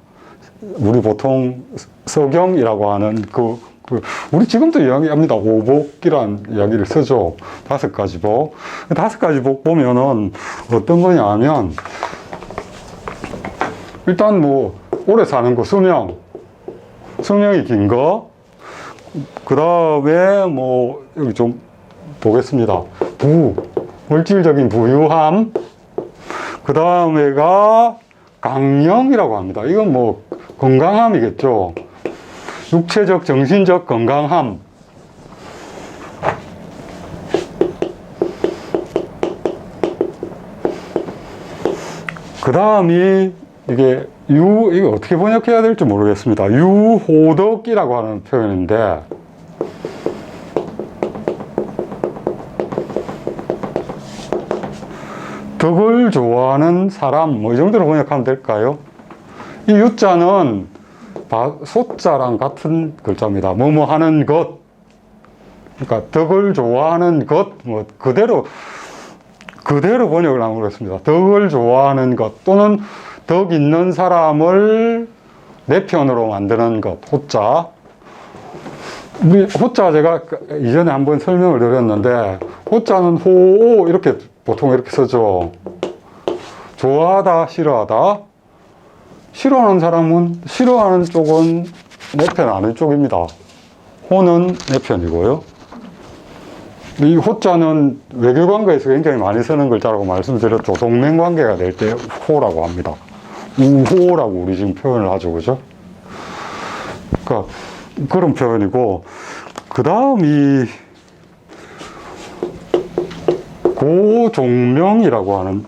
우리 보통 서경이라고 하는 우리 지금도 이야기합니다. 오복이란 이야기를 쓰죠. 5가지 복. 5가지 복 보면은 어떤 거냐 하면, 일단 뭐, 오래 사는 거, 수명이 긴 거, 그 다음에 뭐, 여기 좀 보겠습니다. 물질적인 부유함, 그 다음에가 강령이라고 합니다. 이건 뭐, 건강함이겠죠. 육체적, 정신적 건강함. 그 다음이 이게 이거 어떻게 번역해야 될지 모르겠습니다. 유호덕이라고 하는 표현인데, 덕을 좋아하는 사람, 뭐 이 정도로 번역하면 될까요? 이 유자는 소자랑 같은 글자입니다. 뭐뭐 하는 것. 그러니까 덕을 좋아하는 것, 뭐 그대로 번역을 하면 그렇습니다. 덕을 좋아하는 것 또는 덕 있는 사람을 내 편으로 만드는 것. 호자. 호자 제가 이전에 한번 설명을 드렸는데, 호자는 호오 이렇게 보통 이렇게 쓰죠. 좋아하다, 싫어하다. 싫어하는 쪽은 내 편 아닌 쪽입니다. 호는 내 편이고요. 이 호자는 외교관계에서 굉장히 많이 쓰는 글자라고 말씀드렸죠. 동맹관계가 될 때 호라고 합니다. 우호라고 우리 지금 표현을 하죠. 그죠? 그러니까 그런 표현이고, 그 다음이 고종명이라고 하는,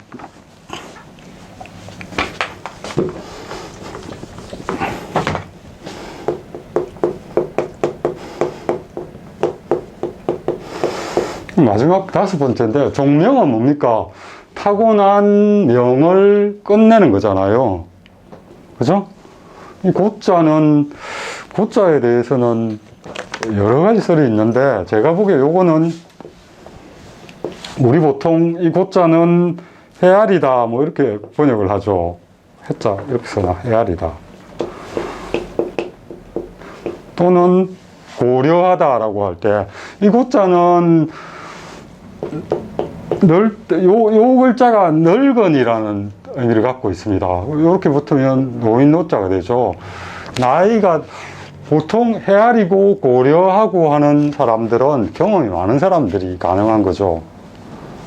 마지막 5번째인데, 종명은 뭡니까? 타고난 명을 끝내는 거잖아요. 그죠? 이 고자에 대해서는 여러 가지 설이 있는데, 제가 보기에 요거는 우리 보통 이 고자는 헤아리다 뭐 이렇게 번역을 하죠. 해자 이렇게 쓰나, 헤아리다. 또는 고려하다라고 할 때, 이 고자는 요 글자가 늙은이라는 의미를 갖고 있습니다. 이렇게 붙으면 노인 노자가 되죠. 나이가 보통 헤아리고 고려하고 하는 사람들은 경험이 많은 사람들이 가능한 거죠.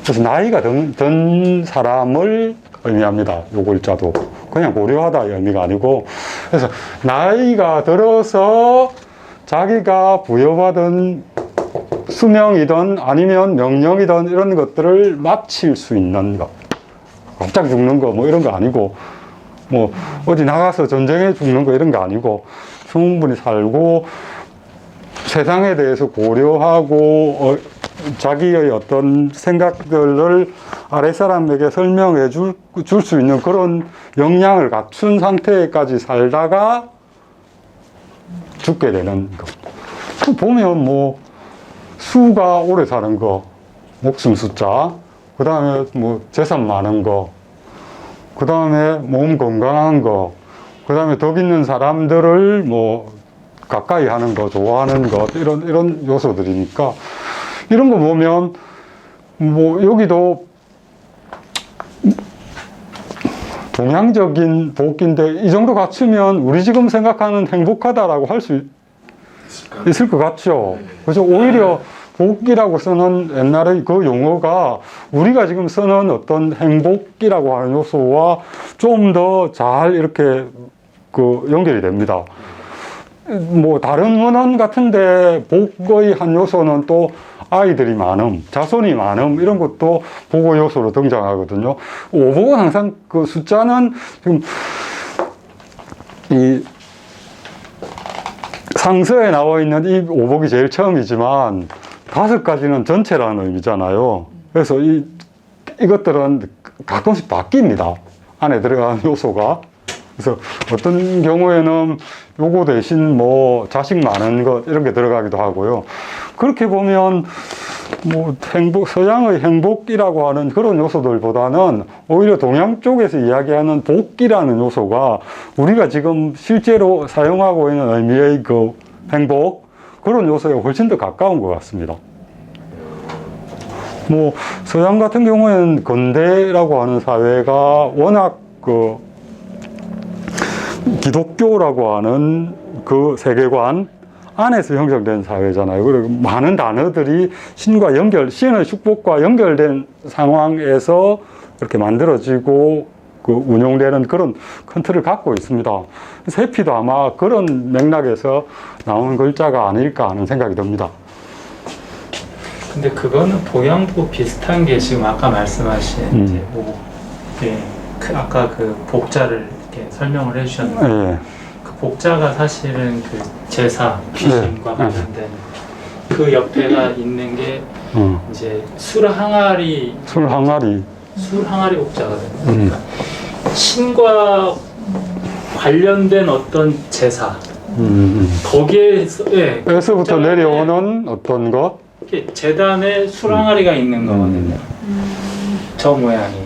그래서 나이가 든 사람을 의미합니다. 요 글자도. 그냥 고려하다 의미가 아니고, 그래서 나이가 들어서 자기가 부여받은 수명이든 아니면 명령이든 이런 것들을 마칠 수 있는 것. 갑자기 죽는 거 뭐 이런 거 아니고, 뭐 어디 나가서 전쟁에 죽는 거 이런 거 아니고, 충분히 살고 세상에 대해서 고려하고 자기의 어떤 생각들을 아랫사람에게 설명해 줄 수 있는 그런 역량을 갖춘 상태까지 살다가 죽게 되는 것. 보면 뭐 수가 오래 사는 거, 목숨 숫자, 그 다음에 뭐 재산 많은 거, 그 다음에 몸 건강한 거, 그 다음에 덕 있는 사람들을 뭐 가까이 하는 거, 좋아하는 것, 이런 요소들이니까, 이런 거 보면 뭐 여기도 동양적인 복인데, 이 정도 갖추면 우리 지금 생각하는 행복하다라고 할 수 있을 것 같죠. 그래서 오히려 복이라고 쓰는 옛날의 그 용어가 우리가 지금 쓰는 어떤 행복이라고 하는 요소와 좀 더 잘 이렇게 연결이 됩니다. 뭐 다른 원언 같은데 복의 한 요소는 또 아이들이 많음, 자손이 많음, 이런 것도 복의 요소로 등장하거든요. 오복은 항상 그 숫자는 지금 이 상서에 나와 있는 이 오복이 제일 처음이지만 5가지는 전체라는 의미잖아요. 그래서 이것들은 가끔씩 바뀝니다. 안에 들어가는 요소가. 그래서 어떤 경우에는 요거 대신 뭐 자식 많은 것 이런 게 들어가기도 하고요. 그렇게 보면 뭐 서양의 행복이라고 하는 그런 요소들보다는 오히려 동양 쪽에서 이야기하는 복이라는 요소가 우리가 지금 실제로 사용하고 있는 의미의 그 행복, 그런 요소에 훨씬 더 가까운 것 같습니다. 뭐 서양 같은 경우에는 근대라고 하는 사회가 워낙 그 기독교라고 하는 그 세계관 안에서 형성된 사회잖아요. 그리고 많은 단어들이 신의 축복과 연결된 상황에서 이렇게 만들어지고 그 운용되는 그런 큰 틀을 갖고 있습니다. 그래서 해피도 아마 그런 맥락에서 나온 글자가 아닐까 하는 생각이 듭니다. 근데 그거는 동양도 비슷한 게 지금 아까 말씀하신 이제 뭐 아까 그 복자를 이렇게 설명을 해주셨는데 예. 그 복자가 사실은 그 제사 귀신과 관련된 그 옆에가 있는 게 이제 술 항아리 복자거든요. 그러니까 신과 관련된 술 제사 거기에서 에서부터 내려오는 어떤 것? 재단에 술 항아리가 있는 거거든요. 저 모양이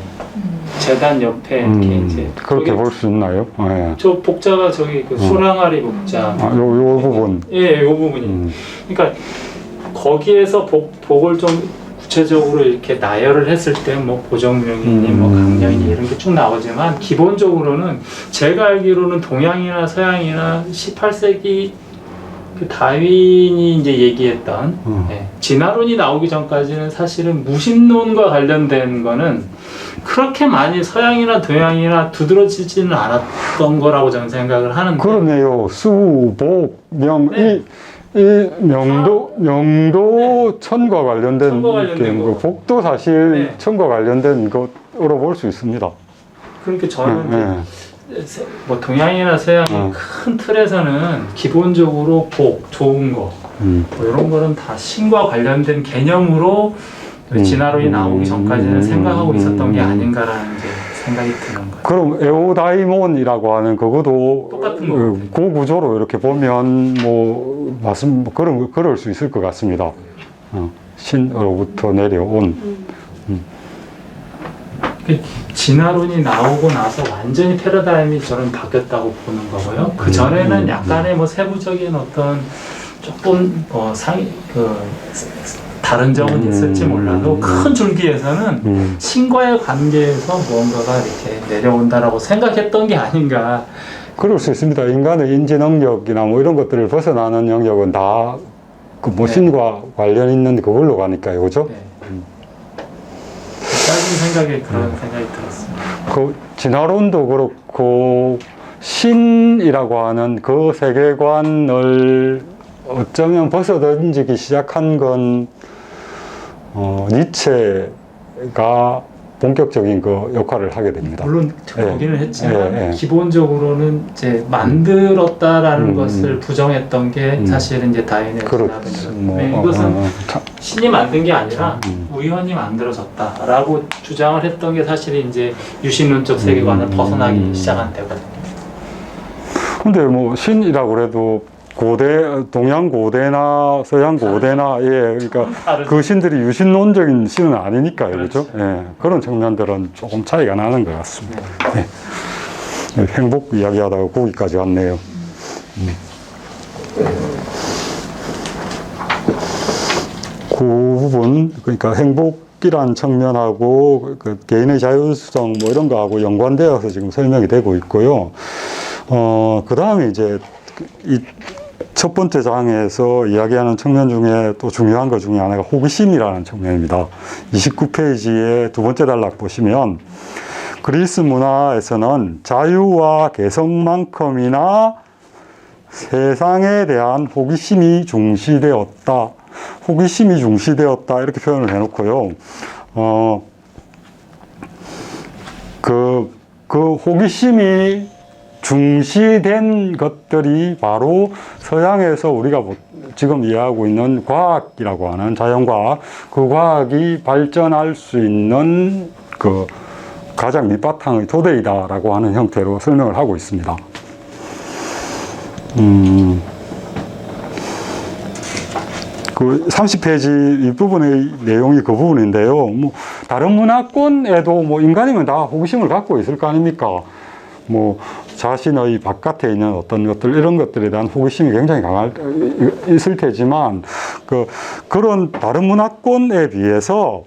재단 옆에 이렇게 이제 그렇게 볼 수 있나요? 예. 저 복자가 저기 그 술 항아리 복자. 아, 요 부분. 예, 요 부분이. 그러니까 거기에서 복을 좀 구체적으로 이렇게 나열을 했을 때 뭐 보정명이니 뭐 강령이니 이런 게 쭉 나오지만 기본적으로는 제가 알기로는 동양이나 서양이나 18세기 그 다윈이 이제 얘기했던 진화론이 나오기 전까지는 사실은 무신론과 관련된 거는 그렇게 많이 서양이나 동양이나 두드러지지는 않았던 거라고 저는 생각을 하는데. 그러네요. 수, 복, 명, 이 명도 천과 관련된 거. 복도 사실 천과 관련된 것으로 볼 수 있습니다. 그러니까 저는 뭐 동양이나 서양의 큰 틀에서는 기본적으로 복, 좋은 거 뭐 이런 거는 다 신과 관련된 개념으로 진화론이 나오기 전까지는 생각하고 있었던 게 아닌가라는 이제 생각이 드는 거예요. 그럼 에오다이몬이라고 하는 그것도 똑같은 거. 그 구조로 이렇게 보면 뭐 그럴 수 있을 것 같습니다. 신으로부터 내려온. 진화론이 나오고 나서 완전히 패러다임이 저는 바뀌었다고 보는 거고요. 그 전에는 약간의 뭐 세부적인 어떤 조금 다른 점은 있을지 몰라도 큰 줄기에서는 신과의 관계에서 무언가가 이렇게 내려온다라고 생각했던 게 아닌가. 그럴 수 있습니다. 인간의 인지 능력이나 뭐 이런 것들을 벗어나는 영역은 다 그 뭐 신과 관련 있는 그걸로 가니까요, 그죠? 짧은 생각에 그런 생각이 들었습니다. 그 진화론도 그렇고 신이라고 하는 그 세계관을 어쩌면 벗어던지기 시작한 건 니체가 본격적인 그 역할을 하게 됩니다. 물론 거기는 했지만 기본적으로는 이제 만들었다라는 것을 부정했던 게 사실은 이제 다윈의 진화론이거든요. 이것은 신이 만든 게 아니라 우연히 만들어졌다라고 주장을 했던 게 사실 이제 유신론적 세계관을 벗어나기 시작한 때거든요. 근데 뭐 신이라고 그래도 동양 고대나 서양 고대나 그러니까 그 신들이 유신론적인 신은 아니니까요, 그렇죠? 그런 측면들은 조금 차이가 나는 것 같습니다. 행복 이야기하다가 거기까지 왔네요. 그 부분, 그러니까 행복이란 측면하고 그 개인의 자율성 뭐 이런 거하고 연관되어서 지금 설명이 되고 있고요. 그 다음에 이제 이 첫 번째 장에서 이야기하는 측면 중에 또 중요한 것 중에 하나가 호기심이라는 측면입니다. 29페이지에 두 번째 단락 보시면 그리스 문화에서는 자유와 개성만큼이나 세상에 대한 호기심이 중시되었다. 호기심이 중시되었다. 이렇게 표현을 해놓고요. 그 호기심이 중시된 것들이 바로 서양에서 우리가 지금 이해하고 있는 과학이라고 하는 자연과학, 그 과학이 발전할 수 있는 그 가장 밑바탕의 토대이다라고 하는 형태로 설명을 하고 있습니다. 그 그 30페이지 윗부분의 내용이 그 부분인데요. 뭐 다른 문화권에도 뭐 인간이면 다 호기심을 갖고 있을 거 아닙니까? 뭐 자신의 바깥에 있는 어떤 것들 이런 것들에 대한 호기심이 굉장히 있을 테지만 그런 다른 문화권에 비해서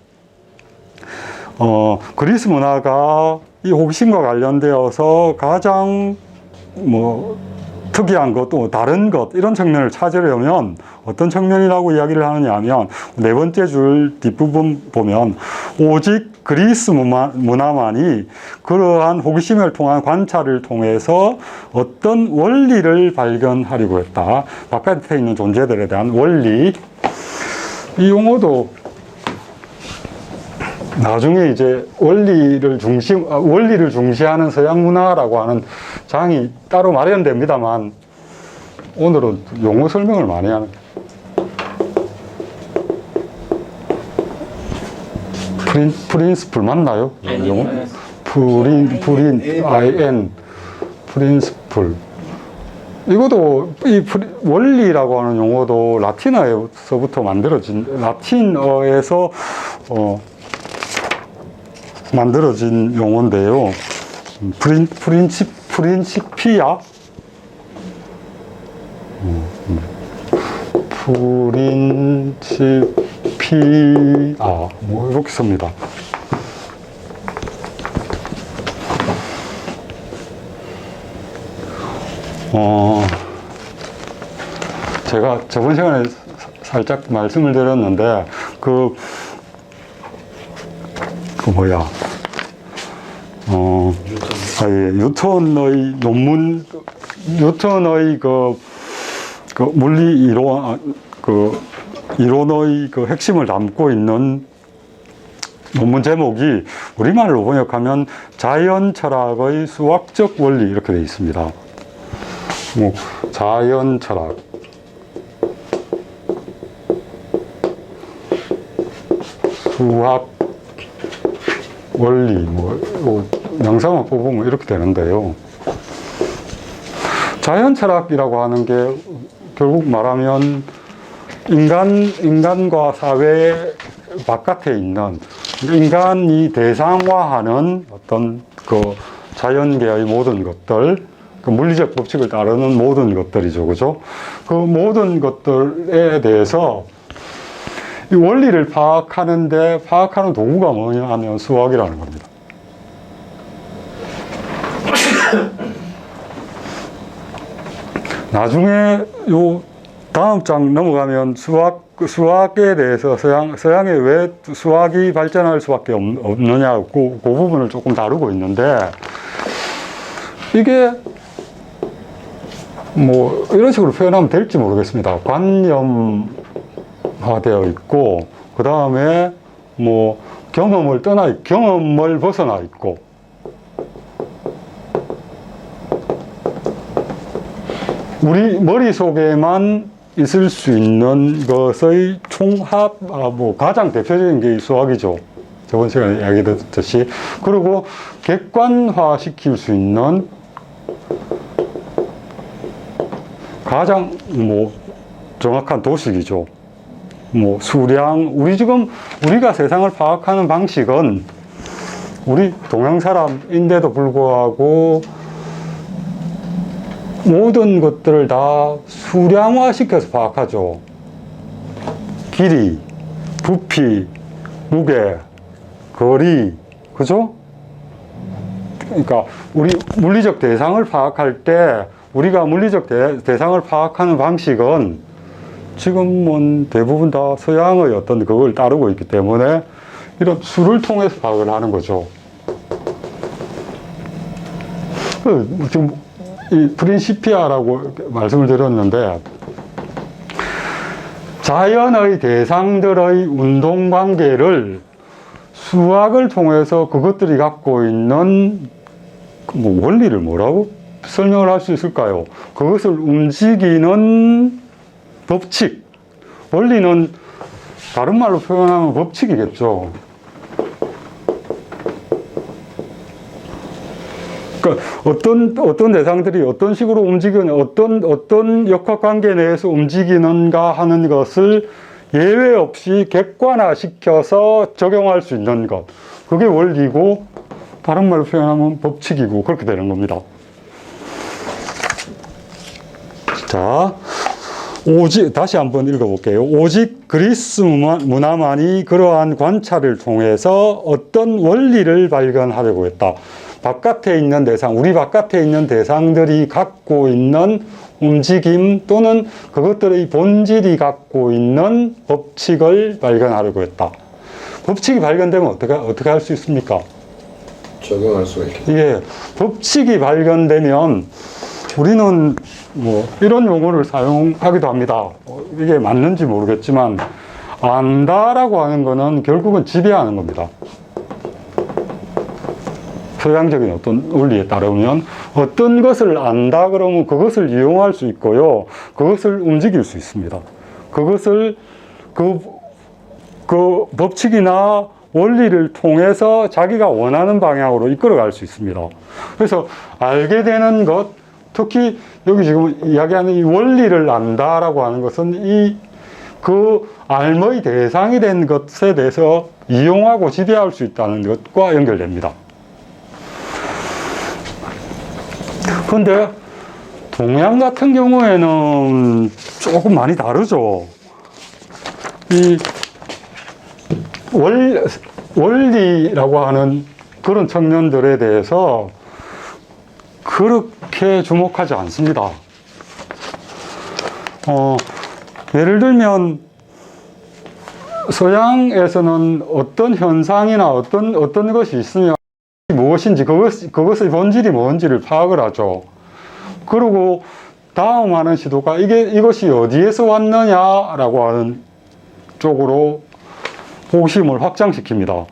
그리스 문화가 이 호기심과 관련되어서 가장 뭐 특이한 것, 또 다른 것 이런 측면을 찾으려면 어떤 측면이라고 이야기를 하느냐 하면 네 번째 줄 뒷부분 보면 오직 그리스 문화만이 그러한 호기심을 통한 관찰을 통해서 어떤 원리를 발견하려고 했다. 바깥에 있는 존재들에 대한 원리. 이 용어도 나중에 이제 원리를 중시하는 서양 문화라고 하는 장이 따로 마련됩니다만 오늘은 용어 설명을 많이 하는 프린스플 맞나요? 용어? 프린스플. 이것도 원리라고 하는 용어도 라틴어에서부터 만들어진 라틴어에서 만들어진 용어인데요. 프린시피아? 뭐 이렇게 씁니다. 제가 저번 시간에 살짝 말씀을 드렸는데 뉴턴의 논문, 뉴턴의 물리 이론의 핵심을 담고 있는 논문 제목이 우리말로 번역하면 자연 철학의 수학적 원리 이렇게 되어 있습니다. 뭐 자연 철학. 수학 원리, 명사만 뽑으면 이렇게 되는데요. 자연 철학이라고 하는 게 결국 말하면 인간과 사회 바깥에 있는 인간이 대상화하는 어떤 자연계의 모든 것들, 물리적 법칙을 따르는 모든 것들이죠. 그죠? 그 모든 것들에 대해서 이 원리를 파악하는 도구가 뭐냐 하면 수학이라는 겁니다. 나중에 요 다음 장 넘어가면 수학에 대해서 서양에 왜 수학이 발전할 수밖에 없느냐 그 부분을 조금 다루고 있는데 이게 뭐 이런 식으로 표현하면 될지 모르겠습니다. 관념화되어 있고 그 다음에 뭐 경험을 벗어나 있고 우리 머릿속에만 있을 수 있는 것의 총합, 가장 대표적인 게 수학이죠. 저번 시간에 이야기 드렸듯이. 그리고 객관화 시킬 수 있는 가장 정확한 도식이죠. 수량, 우리가 세상을 파악하는 방식은 우리 동양 사람인데도 불구하고 모든 것들을 다 수량화 시켜서 파악하죠. 길이, 부피, 무게, 거리, 그죠? 그러니까 우리 물리적 대상을 파악할 때 우리가 물리적 대상을 파악하는 방식은 지금은 대부분 다 서양의 어떤 그걸 따르고 있기 때문에 이런 수를 통해서 파악을 하는 거죠. 지금 이 프린시피아라고 말씀을 드렸는데 자연의 대상들의 운동 관계를 수학을 통해서 그것들이 갖고 있는 원리를 뭐라고 설명을 할 수 있을까요? 그것을 움직이는 법칙. 원리는 다른 말로 표현하면 법칙이겠죠. 그러니까 어떤 대상들이 어떤 식으로 움직이는 어떤 역학 관계 내에서 움직이는가 하는 것을 예외 없이 객관화시켜서 적용할 수 있는 것. 그게 원리고 다른 말로 표현하면 법칙이고 그렇게 되는 겁니다. 자, 오직 다시 한번 읽어볼게요. 오직 그리스 문화만이 그러한 관찰을 통해서 어떤 원리를 발견하려고 했다. 바깥에 있는 대상, 우리 바깥에 있는 대상들이 갖고 있는 움직임 또는 그것들의 본질이 갖고 있는 법칙을 발견하려고 했다. 법칙이 발견되면 어떻게 할 수 있습니까? 적용할 수가 있겠죠. 예, 법칙이 발견되면 우리는 뭐 이런 용어를 사용하기도 합니다. 이게 맞는지 모르겠지만 안다라고 하는 거는 결국은 지배하는 겁니다. 서양적인 어떤 원리에 따르면 어떤 것을 안다 그러면 그것을 이용할 수 있고요. 그것을 움직일 수 있습니다. 그것을 그 법칙이나 원리를 통해서 자기가 원하는 방향으로 이끌어갈 수 있습니다. 그래서 알게 되는 것, 특히 여기 지금 이야기하는 이 원리를 안다라고 하는 것은 그 알의 대상이 된 것에 대해서 이용하고 지배할 수 있다는 것과 연결됩니다. 그런데 동양 같은 경우에는 조금 많이 다르죠. 이 원리라고 하는 그런 측면들에 대해서 그렇게 주목하지 않습니다. 예를 들면 서양에서는 어떤 현상이나 어떤 것이 있으면 무엇인지 그것의 본질이 뭔지를 파악을 하죠. 그리고 다음 하는 시도가 이것이 어디에서 왔느냐라고 하는 쪽으로 호기심을 확장시킵니다.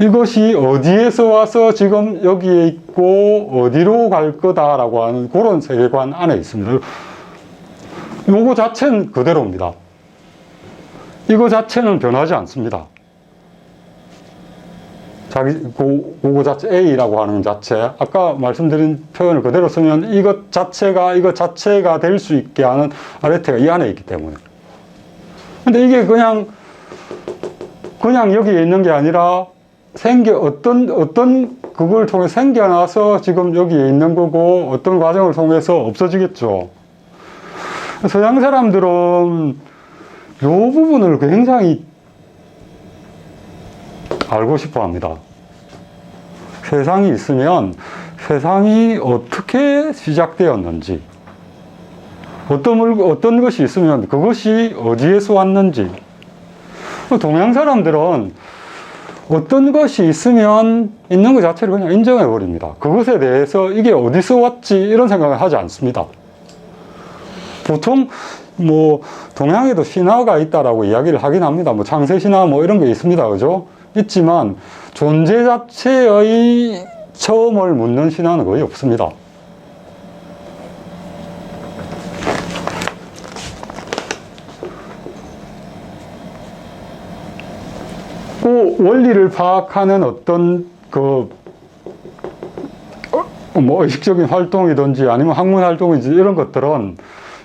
이것이 어디에서 와서 지금 여기에 있고 어디로 갈 거다라고 하는 그런 세계관 안에 있습니다. 요거 자체는 그대로입니다. 이거 자체는 변하지 않습니다. 그거 자체 A라고 하는 자체, 아까 말씀드린 표현을 그대로 쓰면 이것 자체가 될 수 있게 하는 아레테가 이 안에 있기 때문에. 근데 이게 그냥 여기에 있는 게 아니라 어떤 그걸 통해 생겨나서 지금 여기에 있는 거고 어떤 과정을 통해서 없어지겠죠. 서양 사람들은 이 부분을 굉장히 알고 싶어 합니다. 세상이 있으면 세상이 어떻게 시작되었는지, 어떤 것이 있으면 그것이 어디에서 왔는지. 동양 사람들은 어떤 것이 있으면 있는 것 자체를 그냥 인정해 버립니다. 그것에 대해서 이게 어디서 왔지 이런 생각을 하지 않습니다. 보통 뭐 동양에도 신화가 있다라고 이야기를 하긴 합니다. 뭐 창세 신화 뭐 이런 게 있습니다. 그죠? 있지만 존재 자체의 처음을 묻는 신화는 거의 없습니다. 그 원리를 파악하는 어떤 뭐 의식적인 활동이든지 아니면 학문 활동이든지 이런 것들은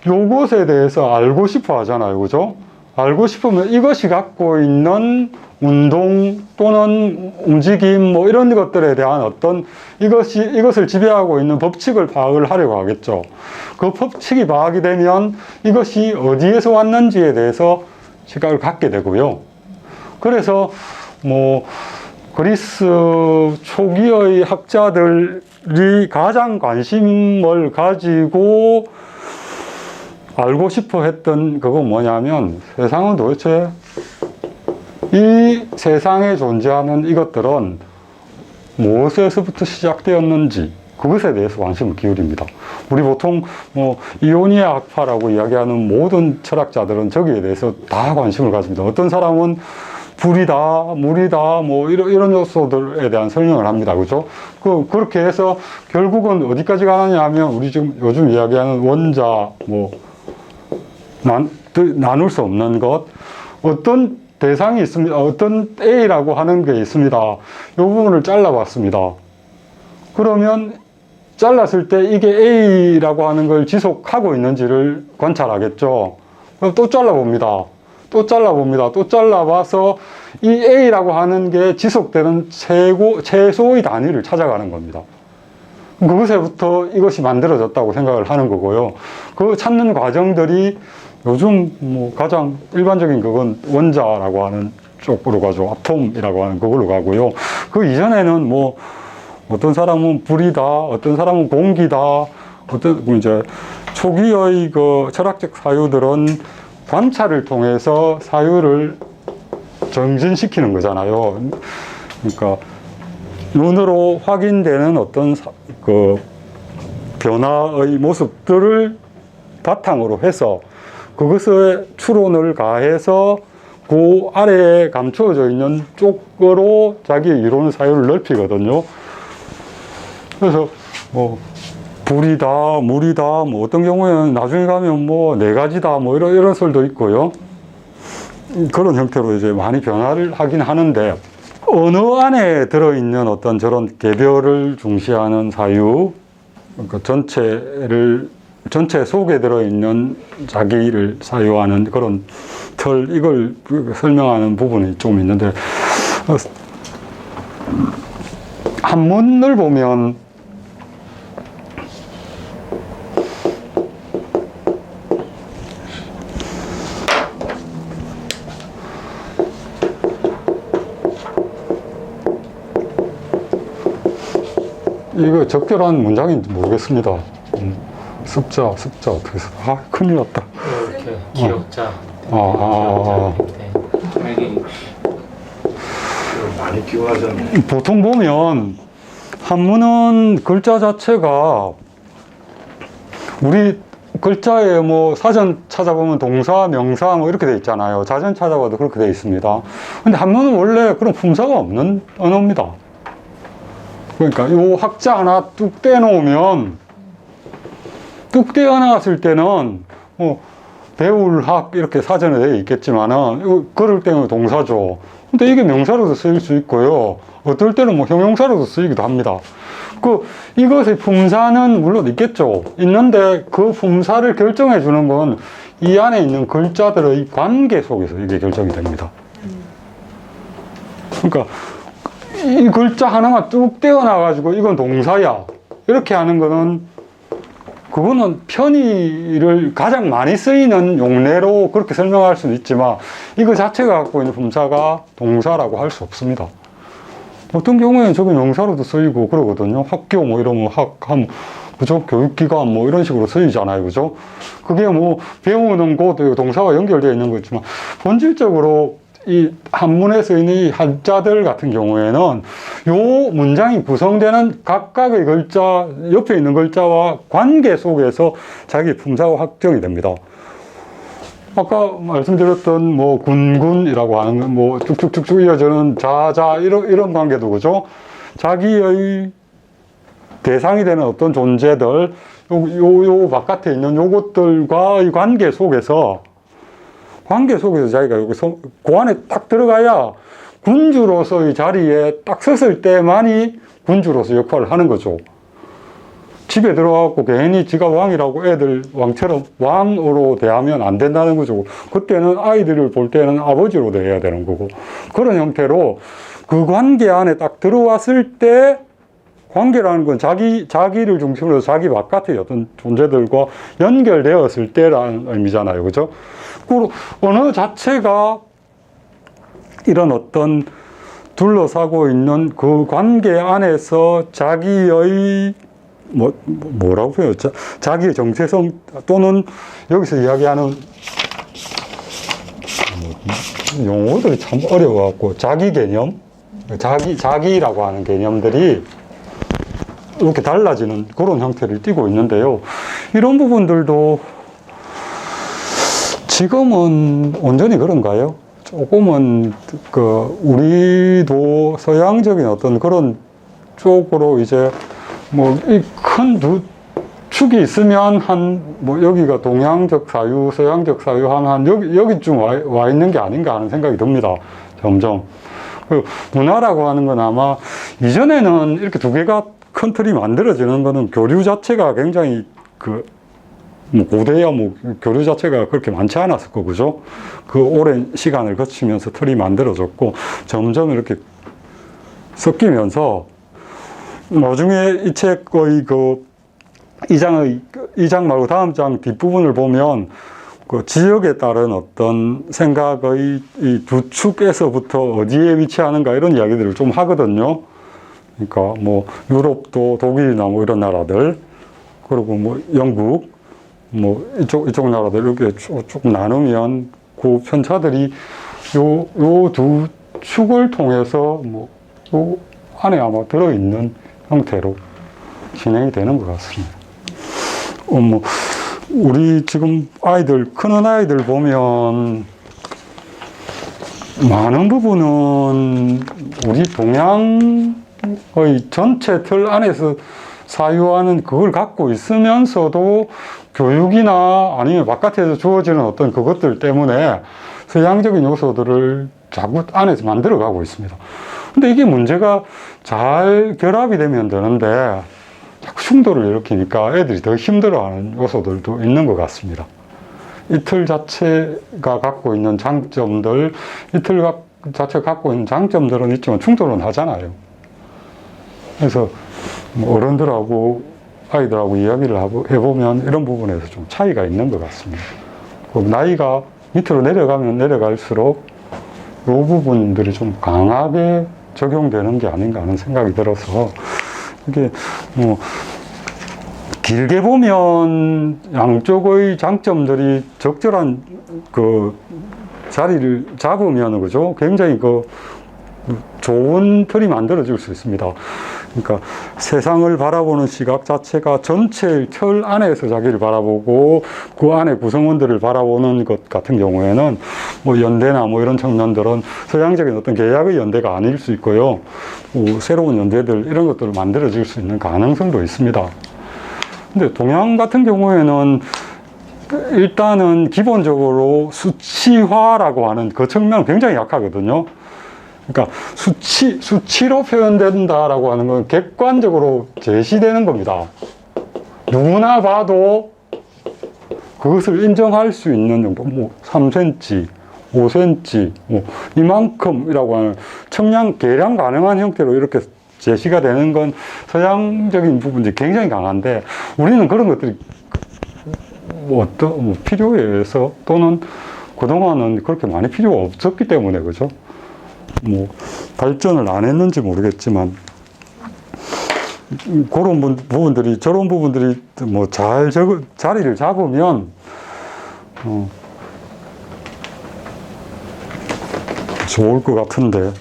요것에 대해서 알고 싶어 하잖아요. 그죠? 알고 싶으면 이것이 갖고 있는 운동 또는 움직임 뭐 이런 것들에 대한 어떤 이것을 지배하고 있는 법칙을 파악을 하려고 하겠죠. 그 법칙이 파악이 되면 이것이 어디에서 왔는지에 대해서 시각을 갖게 되고요. 그래서 뭐 그리스 초기의 학자들이 가장 관심을 가지고 알고 싶어 했던 그건 뭐냐면 세상은 도대체 이 세상에 존재하는 이것들은 무엇에서부터 시작되었는지 그것에 대해서 관심을 기울입니다. 우리 보통 뭐 이오니아 학파라고 이야기하는 모든 철학자들은 저기에 대해서 다 관심을 가집니다. 어떤 사람은 불이다, 물이다, 뭐 이런 요소들에 대한 설명을 합니다. 그죠? 그렇게 해서 결국은 어디까지 가느냐 하면 우리 지금 요즘 이야기하는 원자, 뭐 나눌 수 없는 것, 어떤 대상이 있습니다. 어떤 A라고 하는 게 있습니다. 이 부분을 잘라봤습니다. 그러면 잘랐을 때 이게 A라고 하는 걸 지속하고 있는지를 관찰하겠죠. 그럼 또 잘라봅니다. 또 잘라봅니다. 또 잘라봐서 이 A라고 하는 게 지속되는 최소의 단위를 찾아가는 겁니다. 그것에부터 이것이 만들어졌다고 생각을 하는 거고요. 그 찾는 과정들이 요즘 뭐 가장 일반적인 그건 원자라고 하는 쪽으로 가죠. 아톰이라고 하는 그걸로 가고요. 그 이전에는 뭐 어떤 사람은 불이다, 어떤 사람은 공기다, 어떤 이제 초기의 그 철학적 사유들은 관찰을 통해서 사유를 정진시키는 거잖아요. 그러니까 눈으로 확인되는 어떤 그 변화의 모습들을 바탕으로 해서 그것에 추론을 가해서 그 아래에 감추어져 있는 쪽으로 자기의 이론 사유를 넓히거든요. 그래서 뭐 불이다, 물이다, 뭐 어떤 경우에는 나중에 가면 뭐 네 가지다, 뭐 이런 설도 있고요. 그런 형태로 이제 많이 변화를 하긴 하는데, 언어 안에 들어있는 어떤 저런 개별을 중시하는 사유, 그러니까 전체 속에 들어있는 자기를 사유하는 그런 틀, 이걸 설명하는 부분이 좀 있는데, 한문을 보면 이거 적절한 문장인지 모르겠습니다. 습자 어떻게 써? 아, 큰일 났다. 이렇게 기역자. 많이 기원하셨네. 보통 보면 한문은 글자 자체가 우리 글자에 뭐 사전 찾아보면 동사, 명사 뭐 이렇게 돼 있잖아요. 자전 찾아봐도 그렇게 돼 있습니다. 근데 한문은 원래 그런 품사가 없는 언어입니다. 그러니까 요 학자 하나 뚝 떼놓으면, 뚝 떼어놨을 때는 뭐 배울 학 이렇게 사전에 되어 있겠지만은 이거 그럴 때는 동사죠. 근데 이게 명사로도 쓰일 수 있고요. 어떨 때는 뭐 형용사로도 쓰이기도 합니다. 이것의 품사는 물론 있겠죠. 있는데 그 품사를 결정해 주는 건 이 안에 있는 글자들의 관계 속에서 이게 결정이 됩니다. 그러니까 이 글자 하나만 뚝 떼어놔가지고 이건 동사야, 이렇게 하는 거는 그거는 편의를 가장 많이 쓰이는 용례로 그렇게 설명할 수는 있지만 이거 자체가 갖고 있는 품사가 동사라고 할 수 없습니다. 어떤 경우에는 저게 명사로도 쓰이고 그러거든요. 학교 뭐 이러면 그죠? 교육기관 뭐 이런 식으로 쓰이잖아요. 그죠? 그게 뭐 배우는 곳 동사와 연결되어 있는 거지만 본질적으로 이 한문에서 있는 이 한자들 같은 경우에는 요 문장이 구성되는 각각의 글자, 옆에 있는 글자와 관계 속에서 자기 품사가 확정이 됩니다. 아까 말씀드렸던 뭐 군군이라고 하는 뭐 쭉쭉쭉쭉 이어지는 자자 이런 관계도 그죠? 자기의 대상이 되는 어떤 존재들, 요 바깥에 있는 요것들과의 관계 속에서 자기가 여기서 그 안에 딱 들어가야 군주로서의 자리에 딱 섰을 때만이 군주로서 역할을 하는 거죠. 집에 들어가고 괜히 지가 왕이라고 애들 왕처럼 왕으로 대하면 안 된다는 거죠. 그때는 아이들을 볼 때는 아버지로 대해야 되는 거고, 그런 형태로 그 관계 안에 딱 들어왔을 때, 관계라는 건 자기를 중심으로 해서 자기 바깥의 어떤 존재들과 연결되었을 때라는 의미잖아요. 그죠? 그 언어 자체가 이런 어떤 둘러싸고 있는 그 관계 안에서 자기의 뭐라고 해요? 자기의 정체성 또는 여기서 이야기하는 용어들이 참 어려워갖고 자기 개념, 자기라고 하는 개념들이 이렇게 달라지는 그런 형태를 띠고 있는데요. 이런 부분들도 지금은 온전히 그런가요? 조금은 우리도 서양적인 어떤 그런 쪽으로 이제 뭐 이 큰 두 축이 있으면 뭐 여기가 동양적 사유, 서양적 사유 하면 여기쯤 와 있는 게 아닌가 하는 생각이 듭니다. 점점. 문화라고 하는 건 아마 이전에는 이렇게 두 개가 큰 틀이 만들어지는 거는 교류 자체가 굉장히 뭐 고대야 뭐 교류 자체가 그렇게 많지 않았을 거고, 그죠? 그 오랜 시간을 거치면서 틀이 만들어졌고, 점점 이렇게 섞이면서, 나중에 이 책의 이 장 말고 다음 장 뒷부분을 보면, 그 지역에 따른 어떤 생각의 이 두 축에서부터 어디에 위치하는가 이런 이야기들을 좀 하거든요. 그러니까 뭐 유럽도 독일이나 뭐 이런 나라들, 그리고 뭐 영국, 뭐 이쪽 나라들 이렇게 쭉 나누면 그 편차들이 요 두 축을 통해서 뭐 요 안에 아마 들어있는 형태로 진행이 되는 것 같습니다. 뭐 우리 지금 크는 아이들 보면 많은 부분은 우리 동양의 전체 틀 안에서 사유하는 그걸 갖고 있으면서도 교육이나 아니면 바깥에서 주어지는 어떤 그것들 때문에 서양적인 요소들을 자꾸 안에서 만들어가고 있습니다. 근데 이게 문제가 잘 결합이 되면 되는데 자꾸 충돌을 일으키니까 애들이 더 힘들어하는 요소들도 있는 것 같습니다. 이 틀 자체가 갖고 있는 장점들, 이 틀 자체가 갖고 있는 장점들은 있지만 충돌은 하잖아요. 그래서 뭐 어른들하고 아이들하고 이야기를 해보면 이런 부분에서 좀 차이가 있는 것 같습니다. 나이가 밑으로 내려가면 내려갈수록 이 부분들이 좀 강하게 적용되는 게 아닌가 하는 생각이 들어서 이게 뭐 길게 보면 양쪽의 장점들이 적절한 그 자리를 잡으면 그죠? 굉장히 좋은 틀이 만들어질 수 있습니다. 그러니까 세상을 바라보는 시각 자체가 전체 틀 안에서 자기를 바라보고 그 안에 구성원들을 바라보는 것 같은 경우에는 뭐 연대나 뭐 이런 청년들은 서양적인 어떤 계약의 연대가 아닐 수 있고요. 새로운 연대들 이런 것들을 만들어질 수 있는 가능성도 있습니다. 근데 동양 같은 경우에는 일단은 기본적으로 수치화라고 하는 그 측면은 굉장히 약하거든요. 그러니까 수치로 표현된다라고 하는 건 객관적으로 제시되는 겁니다. 누구나 봐도 그것을 인정할 수 있는 정도, 뭐 3cm, 5cm, 뭐 이만큼이라고 하는 청량 계량 가능한 형태로 이렇게 제시가 되는 건 서양적인 부분이 굉장히 강한데 우리는 그런 것들이 뭐 필요에 의해서 또는 그동안은 그렇게 많이 필요가 없었기 때문에 그죠? 뭐 발전을 안 했는지 모르겠지만 그런 부분들이 저런 부분들이 뭐 잘 자리를 잡으면 좋을 것 같은데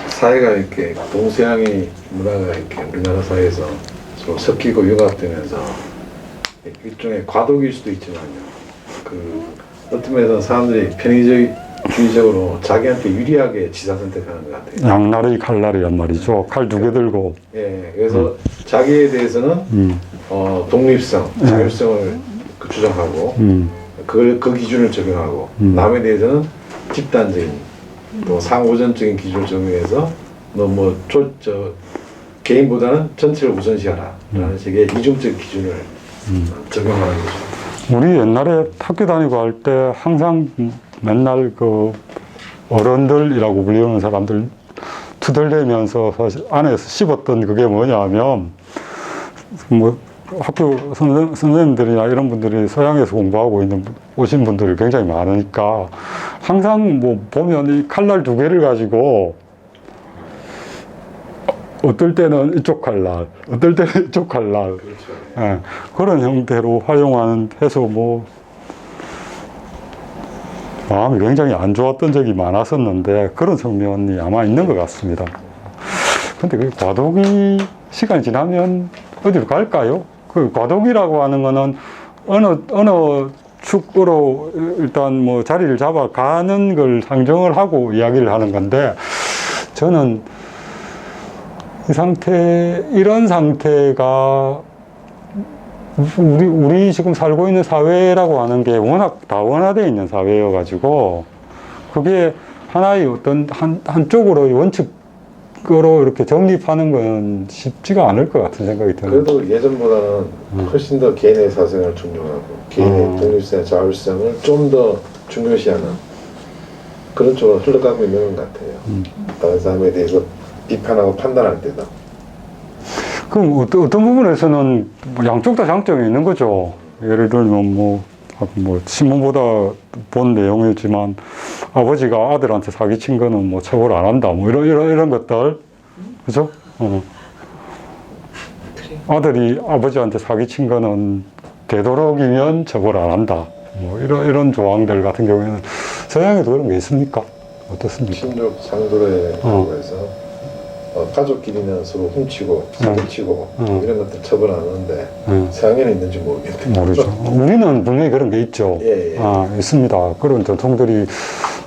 사회가 이렇게 동서양의 문화가 이렇게 우리나라 사회에서 서로 섞이고 융합되면서 일종의 과도기일 수도 있지만요. 어떤 면에서 사람들이 편의주의적으로 자기한테 유리하게 지사 선택하는 것 같아요. 양날의 칼날이란 말이죠. 칼 두 개 들고. 예, 그래서 자기에 대해서는 독립성, 자율성을 주장하고 그 기준을 적용하고 남에 대해서는 집단적인 또 상호전적인 기준을 적용해서 개인보다는 전체를 우선시하라 라는 식의 이중적 기준을 적용하는 거죠. 우리 옛날에 학교 다니고 할 때 항상 맨날 그 어른들이라고 불리는 사람들 투덜대면서 사실 안에서 씹었던 그게 뭐냐면 뭐 학교 선생님들이나 이런 분들이 서양에서 공부하고 오신 분들이 굉장히 많으니까 항상 뭐 보면 이 칼날 두 개를 가지고 어떨 때는 이쪽 칼날, 어떨 때는 이쪽 칼날. 그렇죠. 예, 그런 형태로 활용하는 해서 뭐 마음이 굉장히 안 좋았던 적이 많았었는데 그런 측면이 아마 있는 것 같습니다. 근데 그 과도기 시간이 지나면 어디로 갈까요? 그 과도기라고 하는 거는 어느 축으로 일단 뭐 자리를 잡아가는 걸 상정을 하고 이야기를 하는 건데 저는 이런 상태가 우리 지금 살고 있는 사회라고 하는 게 워낙 다원화되어 있는 사회여가지고 그게 하나의 어떤 한쪽으로의 식으로 이렇게 정립하는 건 쉽지가 않을 것 같은 생각이 드는. 그래도 예전보다는 훨씬 더 개인의 사생활을 존중하고 개인의 독립성과 자율성을 좀 더 중요시하는 그런 쪽으로 흘러가고 있는 것 같아요. 다른 사람에 대해서 비판하고 판단할 때도. 그럼 어떤 부분에서는 뭐 양쪽 다 장점이 있는 거죠. 예를 들면 뭐 신문보다 본 내용이지만 아버지가 아들한테 사기친 거는 뭐 처벌 안 한다. 뭐 이런 것들. 그죠? 아들이 아버지한테 사기친 거는 되도록이면 처벌 안 한다. 뭐 이런 조항들 같은 경우에는 서양에도 그런 게 있습니까? 어떻습니까? 친족 상도례라고 해서 가족끼리는 서로 훔치고 사기치고 이런 것들 처벌 안 하는데 서양에는 있는지 모르겠는데. 모르죠. 우리는 분명히 그런 게 있죠. 예. 있습니다. 그런 전통들이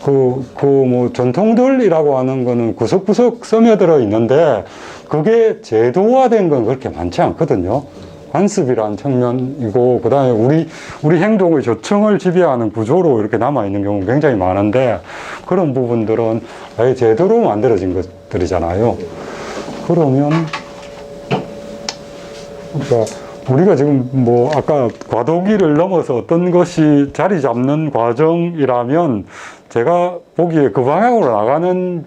뭐 전통들이라고 하는 거는 구석구석 스며들어 있는데 그게 제도화된 건 그렇게 많지 않거든요. 관습이란 측면이고 그다음에 우리 행동의 조청을 지배하는 구조로 이렇게 남아 있는 경우가 굉장히 많은데 그런 부분들은 아예 제대로 만들어진 것들이잖아요. 그러면 그러니까 우리가 지금 뭐 아까 과도기를 넘어서 어떤 것이 자리 잡는 과정이라면 제가 보기에 그 방향으로 나가는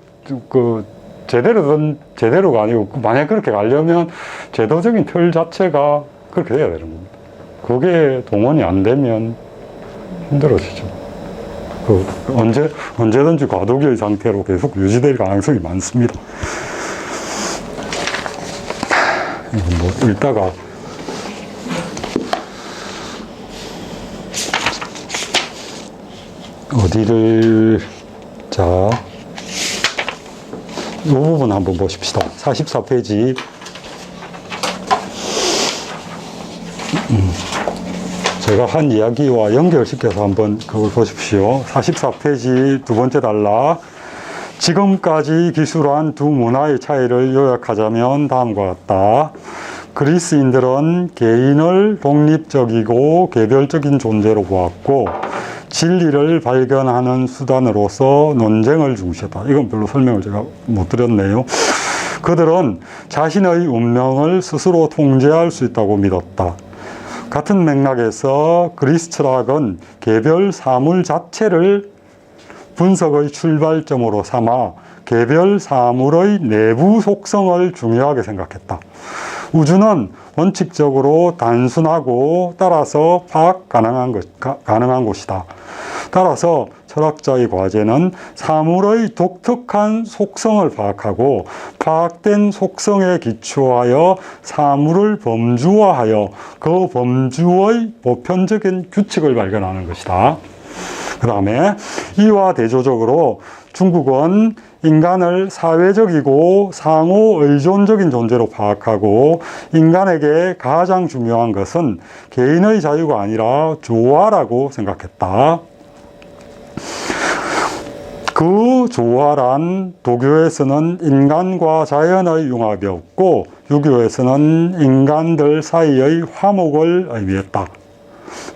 그 제대로가 아니고 만약 그렇게 가려면 제도적인 틀 자체가 그렇게 돼야 되는 겁니다. 그게 동원이 안 되면 힘들어지죠. 언제든지 과도기의 상태로 계속 유지될 가능성이 많습니다. 뭐 읽다가 어디를 자 이 부분 한번 보십시다. 44페이지. 제가 한 이야기와 연결시켜서 한번 그걸 보십시오. 44페이지 두 번째 단락. 지금까지 기술한 두 문화의 차이를 요약하자면 다음과 같다. 그리스인들은 개인을 독립적이고 개별적인 존재로 보았고 진리를 발견하는 수단으로서 논쟁을 중시했다. 이건 별로 설명을 제가 못 드렸네요. 그들은 자신의 운명을 스스로 통제할 수 있다고 믿었다. 같은 맥락에서 그리스 철학은 개별 사물 자체를 분석의 출발점으로 삼아 개별 사물의 내부 속성을 중요하게 생각했다. 우주는 원칙적으로 단순하고 따라서 파악 가능한 곳이다. 따라서 철학자의 과제는 사물의 독특한 속성을 파악하고 파악된 속성에 기초하여 사물을 범주화하여 그 범주의 보편적인 규칙을 발견하는 것이다. 그 다음에 이와 대조적으로 중국은 인간을 사회적이고 상호 의존적인 존재로 파악하고 인간에게 가장 중요한 것은 개인의 자유가 아니라 조화라고 생각했다. 그 조화란 도교에서는 인간과 자연의 융합이었고 유교에서는 인간들 사이의 화목을 의미했다.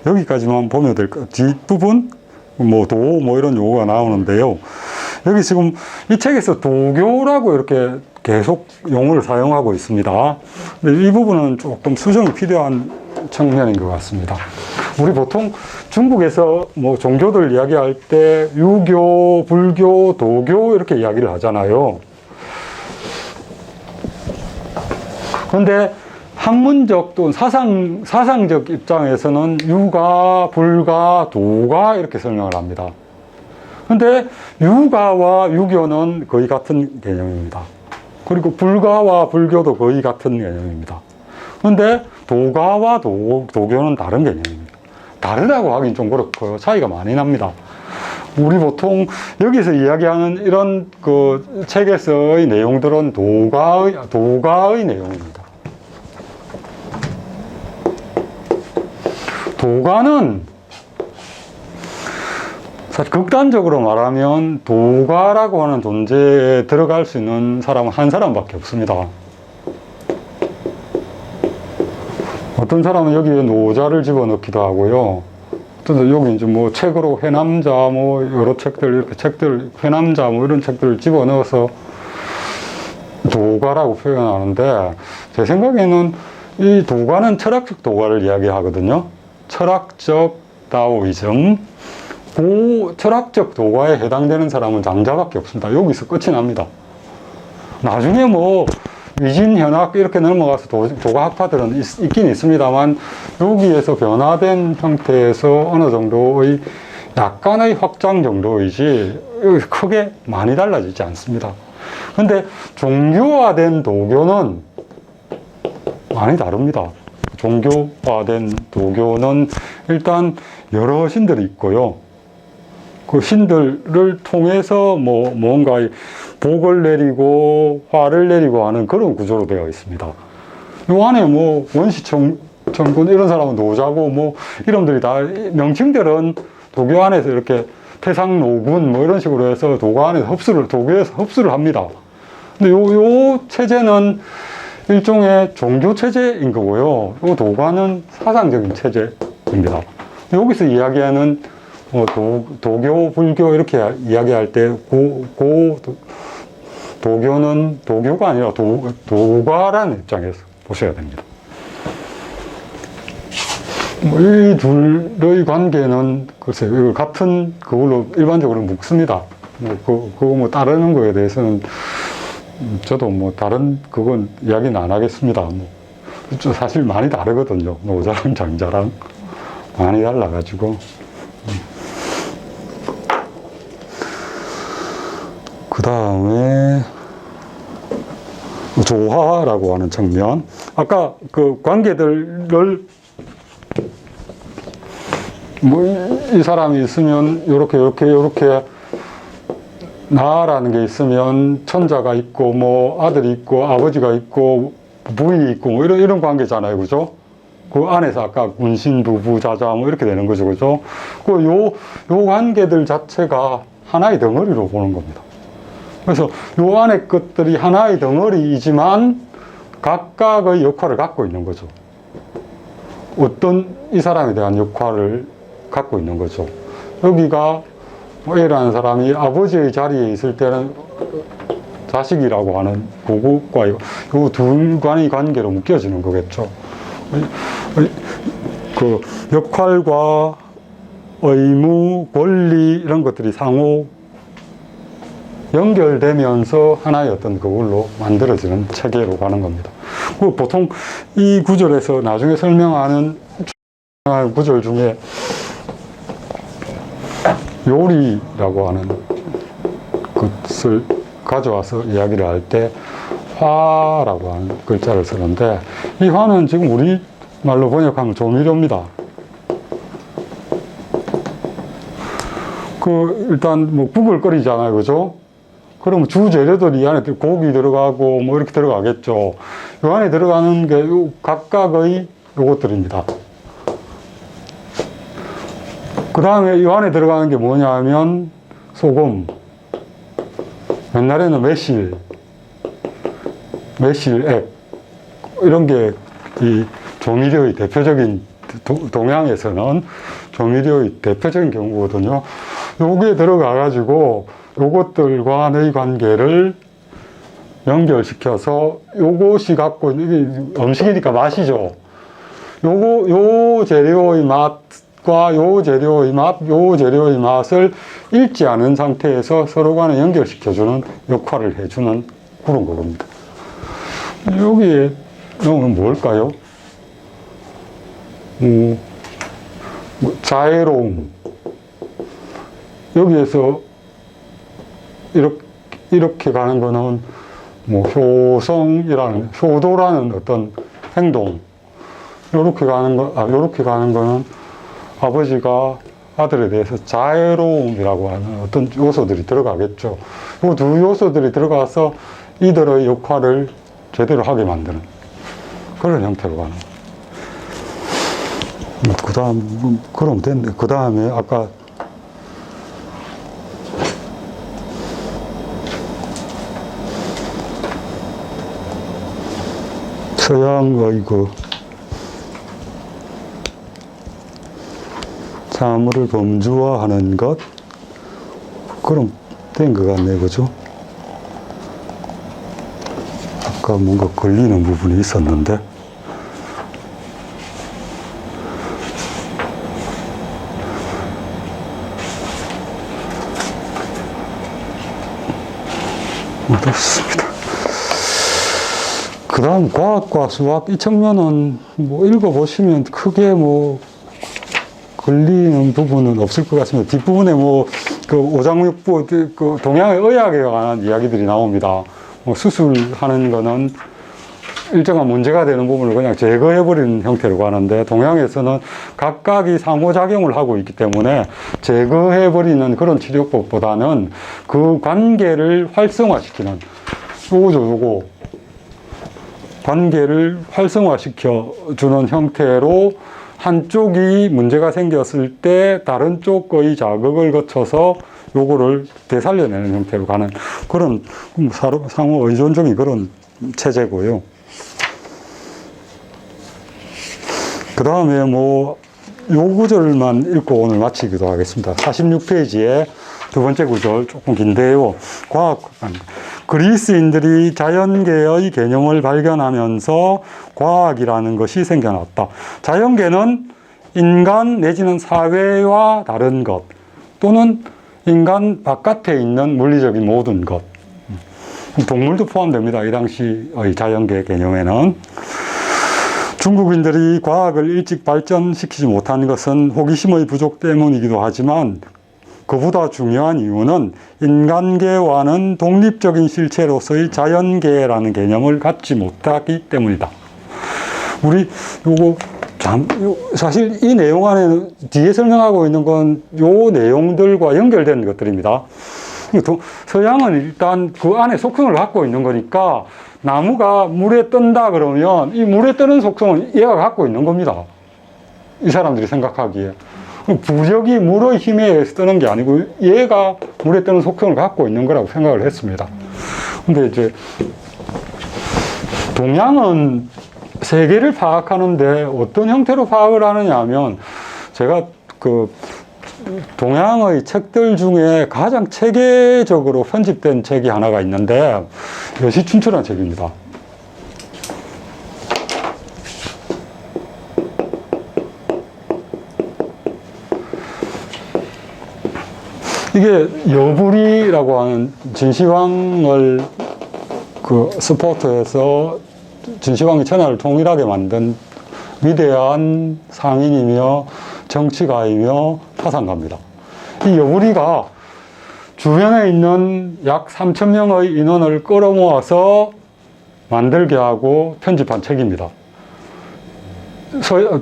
여기까지만 보면 될 것. 뒷부분 뭐 이런 용어가 나오는데요. 여기 지금 이 책에서 도교라고 이렇게 계속 용어를 사용하고 있습니다. 근데 이 부분은 조금 수정이 필요한 측면인 것 같습니다. 우리 보통 중국에서 뭐 종교들 이야기할 때 유교, 불교, 도교 이렇게 이야기를 하잖아요. 그런데 학문적 또는 사상적 입장에서는 유가, 불가, 도가 이렇게 설명을 합니다. 근데 유가와 유교는 거의 같은 개념입니다. 그리고 불가와 불교도 거의 같은 개념입니다. 그런데 도가와 도교는 다른 개념입니다. 다르다고 하긴 좀 그렇고요. 차이가 많이 납니다. 우리 보통 여기서 이야기하는 이런 그 책에서의 내용들은 도가의 내용입니다. 도가는 사실 극단적으로 말하면 도가라고 하는 존재에 들어갈 수 있는 사람은 한 사람밖에 없습니다. 어떤 사람은 여기에 노자를 집어넣기도 하고요. 어떤 여기 이제 뭐 책으로 회남자 뭐 여러 책들 이렇게 책들 회남자 뭐 이런 책들을 집어넣어서 도가라고 표현하는데, 제 생각에는 이 도가는 철학적 도가를 이야기하거든요. 철학적 다오이즘. 그 철학적 도가에 해당되는 사람은 장자밖에 없습니다. 여기서 끝이 납니다. 나중에 뭐 위진, 현학 이렇게 넘어가서 도가 학파들은 있긴 있습니다만, 여기에서 변화된 형태에서 어느 정도의 약간의 확장 정도이지 크게 많이 달라지지 않습니다. 근데 종교화된 도교는 많이 다릅니다. 종교화된 도교는 일단 여러 신들이 있고요. 그 신들을 통해서 뭔가 복을 내리고 화를 내리고 하는 그런 구조로 되어 있습니다. 요 안에 뭐 원시청군 이런 사람은 노자고 뭐 이름들이 다 명칭들은 도교 안에서 이렇게 태상노군 뭐 이런 식으로 해서 도가 안에서 도교에서 흡수를 합니다. 근데 요 체제는 일종의 종교 체제인 거고요. 요 도가는 사상적인 체제입니다. 여기서 이야기하는 도교, 불교 이렇게 이야기할 때 도교는 도교가 아니라 도가라는 입장에서 보셔야 됩니다. 이 둘의 관계는 글쎄요, 같은 그걸로 일반적으로 묶습니다. 그거 따르는 거에 대해서는 저도 다른 그건 이야기는 안 하겠습니다. 사실 많이 다르거든요. 노자랑 장자랑 많이 달라가지고. 그 다음에 조화라고 하는 측면. 아까 그 관계들을 이 사람이 있으면 요렇게 나라는 게 있으면 천자가 있고 아들이 있고 아버지가 있고 부인이 있고 이런 관계잖아요. 그죠? 그 안에서 아까 군신, 부부, 자자 이렇게 되는 거죠. 그죠? 요 관계들 자체가 하나의 덩어리로 보는 겁니다. 그래서 요 안에 것들이 하나의 덩어리이지만 각각의 역할을 갖고 있는 거죠. 어떤 이 사람에 대한 역할을 갖고 있는 거죠. 여기가 A라는 사람이 아버지의 자리에 있을 때는 자식이라고 하는 부부과 요 둘 간의 관계로 묶여지는 거겠죠. 그 역할과 의무, 권리 이런 것들이 상호 연결되면서 하나의 어떤 그걸로 만들어지는 체계로 가는 겁니다. 보통 이 구절에서 나중에 설명하는 구절 중에 요리라고 하는 것을 가져와서 이야기를 할 때 화라고 하는 글자를 쓰는데, 이 화는 지금 우리 말로 번역하면 조미료입니다. 일단 국을 끓이잖아요. 그죠? 그러면 주재료들이 이 안에 고기 들어가고 이렇게 들어가겠죠. 이 안에 들어가는 게 각각의 요것들입니다. 그 다음에 이 안에 들어가는 게 뭐냐 하면 소금, 옛날에는 매실액 이런 게 이 조미료의 대표적인 동양에서는 조미료의 대표적인 경우거든요. 요게 들어가 가지고 요것들과의 관계를 연결시켜서 요것이 갖고 있는, 이게 음식이니까 맛이죠. 요 재료의 맛과 요 재료의 맛을 잃지 않은 상태에서 서로 간에 연결시켜주는 역할을 해주는 그런 거겁니다. 여기에 넣으면 뭘까요? 자애로움. 여기에서 이렇게 가는 거는 효도라는 어떤 행동. 요렇게 가는 거는 아버지가 아들에 대해서 자애로움이라고 하는 어떤 요소들이 들어가겠죠. 이 두 요소들이 들어가서 이들의 역할을 제대로 하게 만드는 그런 형태로 가는 거예요. 그 다음, 그럼 됐네. 그 다음에 아까 서양의 사물을 범주화하는 것, 그럼 된 것 같네. 그죠? 아까 뭔가 걸리는 부분이 있었는데. 어렵습니다. 그 다음 과학과 수학 이 측면은 뭐 읽어보시면 크게 뭐 걸리는 부분은 없을 것 같습니다. 뒷부분에 뭐 그 오장육부 그 동양의 의학에 관한 이야기들이 나옵니다. 뭐 수술하는 거는 일정한 문제가 되는 부분을 그냥 제거해버리는 형태로 가는데, 동양에서는 각각이 상호작용을 하고 있기 때문에 제거해버리는 그런 치료법보다는 그 관계를 활성화시키는, 요거 관계를 활성화시켜 주는 형태로 한쪽이 문제가 생겼을 때 다른 쪽의 자극을 거쳐서 요거를 되살려내는 형태로 가는 그런 상호 의존적인 그런 체제고요. 그 다음에 뭐 요 구절만 읽고 오늘 마치기도 하겠습니다. 46페이지에 두 번째 구절 조금 긴데요. 그리스인들이 자연계의 개념을 발견하면서 과학이라는 것이 생겨났다. 자연계는 인간 내지는 사회와 다른 것, 또는 인간 바깥에 있는 물리적인 모든 것, 동물도 포함됩니다. 이 당시의 자연계 개념에는. 중국인들이 과학을 일찍 발전시키지 못한 것은 호기심의 부족 때문이기도 하지만, 그보다 중요한 이유는 인간계와는 독립적인 실체로서의 자연계라는 개념을 갖지 못하기 때문이다. 우리 사실 이 내용 안에 뒤에 설명하고 있는 건 요 내용들과 연결된 것들입니다. 서양은 일단 그 안에 속성을 갖고 있는 거니까, 나무가 물에 뜬다 그러면 이 물에 뜨는 속성은 얘가 갖고 있는 겁니다. 이 사람들이 생각하기에. 부적이 물의 힘에 의해서 뜨는 게 아니고 얘가 물에 뜨는 속성을 갖고 있는 거라고 생각을 했습니다. 근데 이제 동양은 세계를 파악하는데 어떤 형태로 파악을 하느냐 하면, 제가 그 동양의 책들 중에 가장 체계적으로 편집된 책이 하나가 있는데, 여시춘추라는 책입니다. 이게 여불이라고 하는 진시황을 그 스포트해서 진시황이 천하를 통일하게 만든 위대한 상인이며 정치가이며 파상가입니다. 이 여불이가 주변에 있는 약 3,000명의 인원을 끌어모아서 만들게 하고 편집한 책입니다.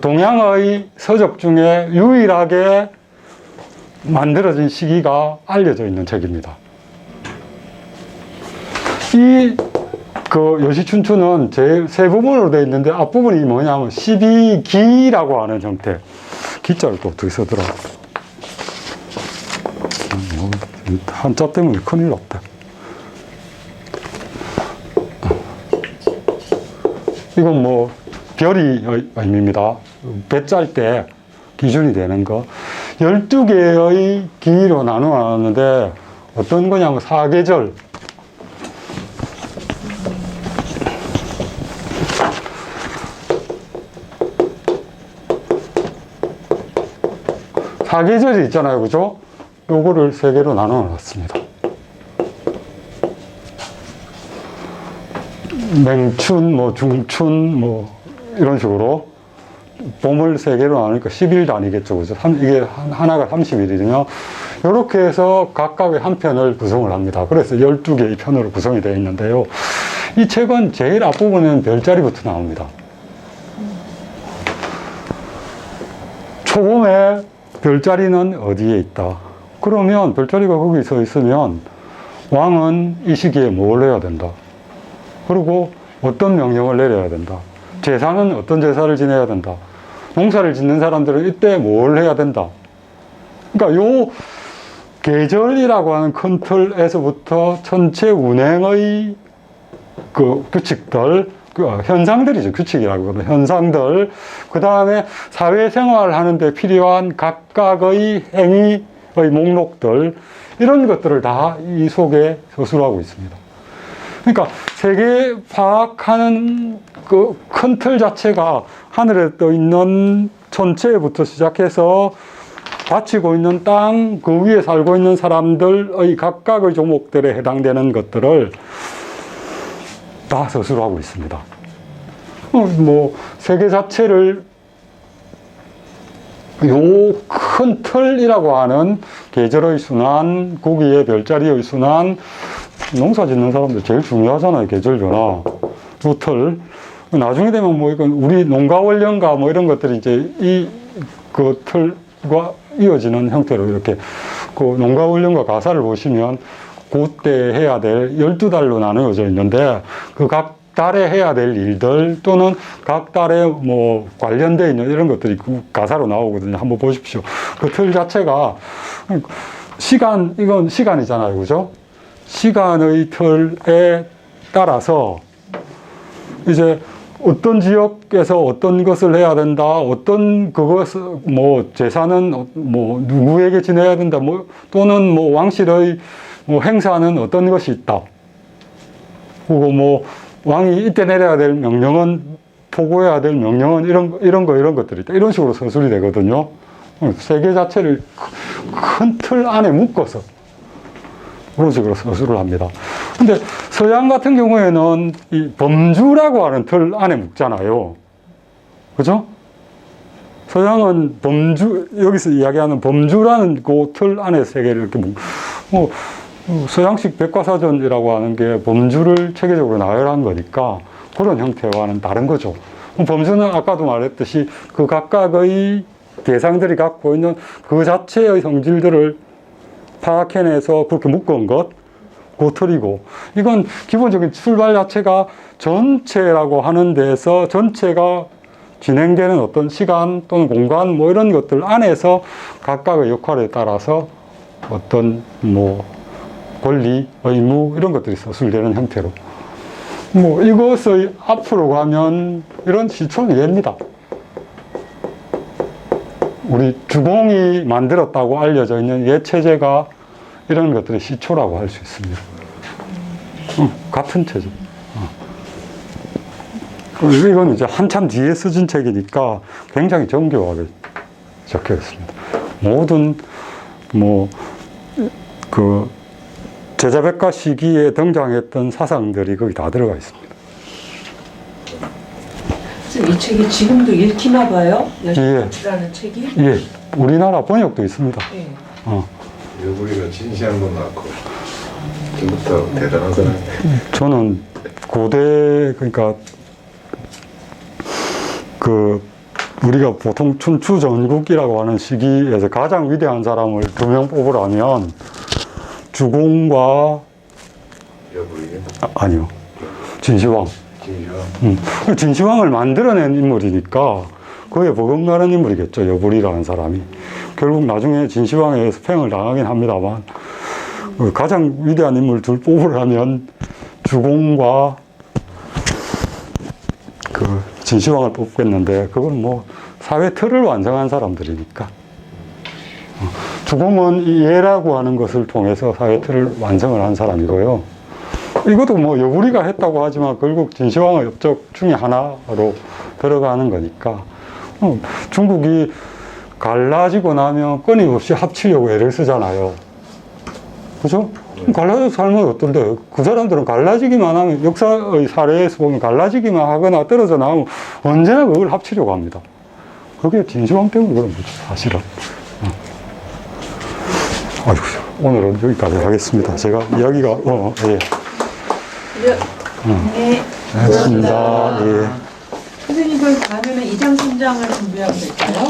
동양의 서적 중에 유일하게 만들어진 시기가 알려져 있는 책입니다. 이 여시춘추는 세 부분으로 되어 있는데, 앞부분이 뭐냐면 12기라고 하는 형태. 기자를 또 어떻게 쓰더라. 한자 때문에 큰일 났다. 이건 뭐 별이 의미입니다. 배 짤 때 기준이 되는 거. 12개의 기로 나누었는데 어떤 거냐면 사계절. 사계절이 있잖아요. 그죠? 요거를 세 개로 나눠 놨습니다. 맹춘, 뭐 중춘, 뭐 이런 식으로 봄을 세 개로 나누니까 10일 단위겠죠. 그죠? 이게 하나가 30일이며, 이렇게 해서 각각의 한 편을 구성을 합니다. 그래서 12개의 편으로 구성이 되어 있는데요. 이 책은 제일 앞부분에는 별자리부터 나옵니다. 초봄에 별자리는 어디에 있다. 그러면 별자리가 거기 서 있으면 왕은 이 시기에 뭘 해야 된다. 그리고 어떤 명령을 내려야 된다. 제사는 어떤 제사를 지내야 된다. 농사를 짓는 사람들은 이때 뭘 해야 된다. 그러니까 요 계절이라고 하는 큰 틀에서부터 전체 운행의 그 규칙들, 현상들이죠. 규칙이라고 하면 현상들. 그 다음에 사회생활 하는데 필요한 각각의 행위의 목록들, 이런 것들을 다 이 속에 서술하고 있습니다. 그러니까 세계 파악하는 그 큰 틀 자체가 하늘에 떠 있는 천체부터 시작해서 받치고 있는 땅, 그 위에 살고 있는 사람들의 각각의 조목들에 해당되는 것들을 다 서술하고 있습니다. 뭐 세계 자체를 요 큰 틀이라고 하는 계절의 순환, 고기의 별자리의 순환, 농사 짓는 사람들 제일 중요하잖아요. 계절 변화. 요 틀. 나중에 되면 뭐 이건 우리 농가 원령가 뭐 이런 것들이 이제 이 그 틀과 이어지는 형태로 이렇게 그 농가 원령가 가사를 보시면 그때 해야 될 12달로 나누어져 있는데 그 각 달에 해야 될 일들 또는 각 달에 뭐 관련되어 있는 이런 것들이 그 가사로 나오거든요. 한번 보십시오. 그 틀 자체가 시간, 이건 시간이잖아요. 그죠? 시간의 틀에 따라서 이제 어떤 지역에서 어떤 것을 해야 된다, 어떤 그것을, 뭐, 제사는 뭐, 누구에게 지내야 된다, 뭐, 또는 뭐, 왕실의 뭐 행사는 어떤 것이 있다. 그리고 뭐, 왕이 이때 내려야 될 명령은, 포고해야 될 명령은 이런 것들이 있다. 이런 식으로 서술이 되거든요. 세계 자체를 큰 틀 안에 묶어서 그런 식으로 서술을 합니다. 근데 서양 같은 경우에는 이 범주라고 하는 틀 안에 묶잖아요. 그죠? 서양은 범주, 여기서 이야기하는 범주라는 그 틀 안에 세계를 이렇게 뭐, 서양식 백과사전이라고 하는 게 범주를 체계적으로 나열한 거니까 그런 형태와는 다른 거죠. 범주는 아까도 말했듯이 그 각각의 대상들이 갖고 있는 그 자체의 성질들을 파악해내서 그렇게 묶은 것, 그 틀이고, 이건 기본적인 출발 자체가 전체라고 하는 데서 전체가 진행되는 어떤 시간 또는 공간 뭐 이런 것들 안에서 각각의 역할에 따라서 어떤 뭐 권리, 의무 이런 것들이 서술되는 형태로 뭐 이것의 앞으로 가면 이런 시초는 예입니다. 우리 주공이 만들었다고 알려져 있는 옛 체제가 이런 것들의 시초라고 할 수 있습니다. 같은 체제. 이건 이제 한참 뒤에 쓰진 책이니까 굉장히 정교하게 적혀 있습니다. 모든 그 제자백과 시기에 등장했던 사상들이 거기 다 들어가 있습니다. 이 책이 지금도 읽히나 봐요? 예. 여시라는 책이? 예, 우리나라 번역도 있습니다. 예. 여부리가 진시한 건 많고 지금부터 대단하잖아요. 저는 고대, 그러니까 그 우리가 보통 춘추전국이라고 하는 시기에서 가장 위대한 사람을 2명 뽑으라면 주공과 여부리 아니요, 진시황. 진시황을 만들어낸 인물이니까 그에 버금가는 인물이겠죠. 여부리라는 사람이. 결국 나중에 진시황에 의해서 팽을 당하긴 합니다만 가장 위대한 인물 둘 뽑으라면 주공과 그 진시황을 뽑겠는데 그건 뭐 사회 틀을 완성한 사람들이니까 주공은 이 예라고 하는 것을 통해서 사회 틀을 완성을 한 사람이고요. 이것도 뭐 여부리가 했다고 하지만 결국 진시황의 업적 중에 하나로 들어가는 거니까 중국이 갈라지고 나면 끊임없이 합치려고 애를 쓰잖아요. 그죠? 갈라져서 살면 어떤데? 그 사람들은 갈라지기만 하면, 역사의 사례에서 보면 갈라지기만 하거나 떨어져 나오면 언제나 그걸 합치려고 합니다. 그게 진시황 때문에 그런 거죠, 사실은. 아이고, 오늘은 여기까지 하겠습니다. 제가 이야기가, 예. 네. 알겠습니다. 예. 선생님, 그 다음에는 2장, 3장을 준비하면 될까요?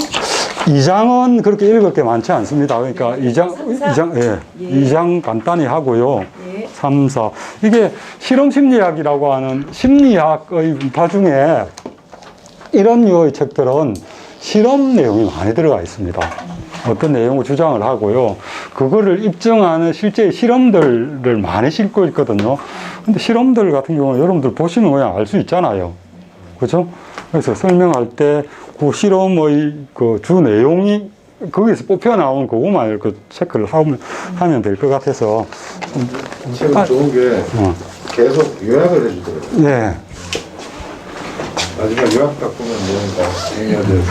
2장은 그렇게 읽을 게 많지 않습니다. 그러니까 2장, 예. 2장 간단히 하고요. 예. 3, 4. 이게 실험 심리학이라고 하는 심리학의 파 중에 이런 류의 책들은 실험 내용이 많이 들어가 있습니다. 어떤 내용을 주장을 하고요. 그거를 입증하는 실제 실험들을 많이 싣고 있거든요. 근데 실험들 같은 경우는 여러분들 보시면 그냥 알 수 있잖아요. 그죠? 그래서 설명할 때 그 실험의 그 주 내용이 거기서 뽑혀 나온 그것만 이렇게 체크를 하면 될 것 같아서. 책은 좋은 게 계속 요약을 해주더라고요. 네. 마지막 요약 딱 보면 뭔가 해야 될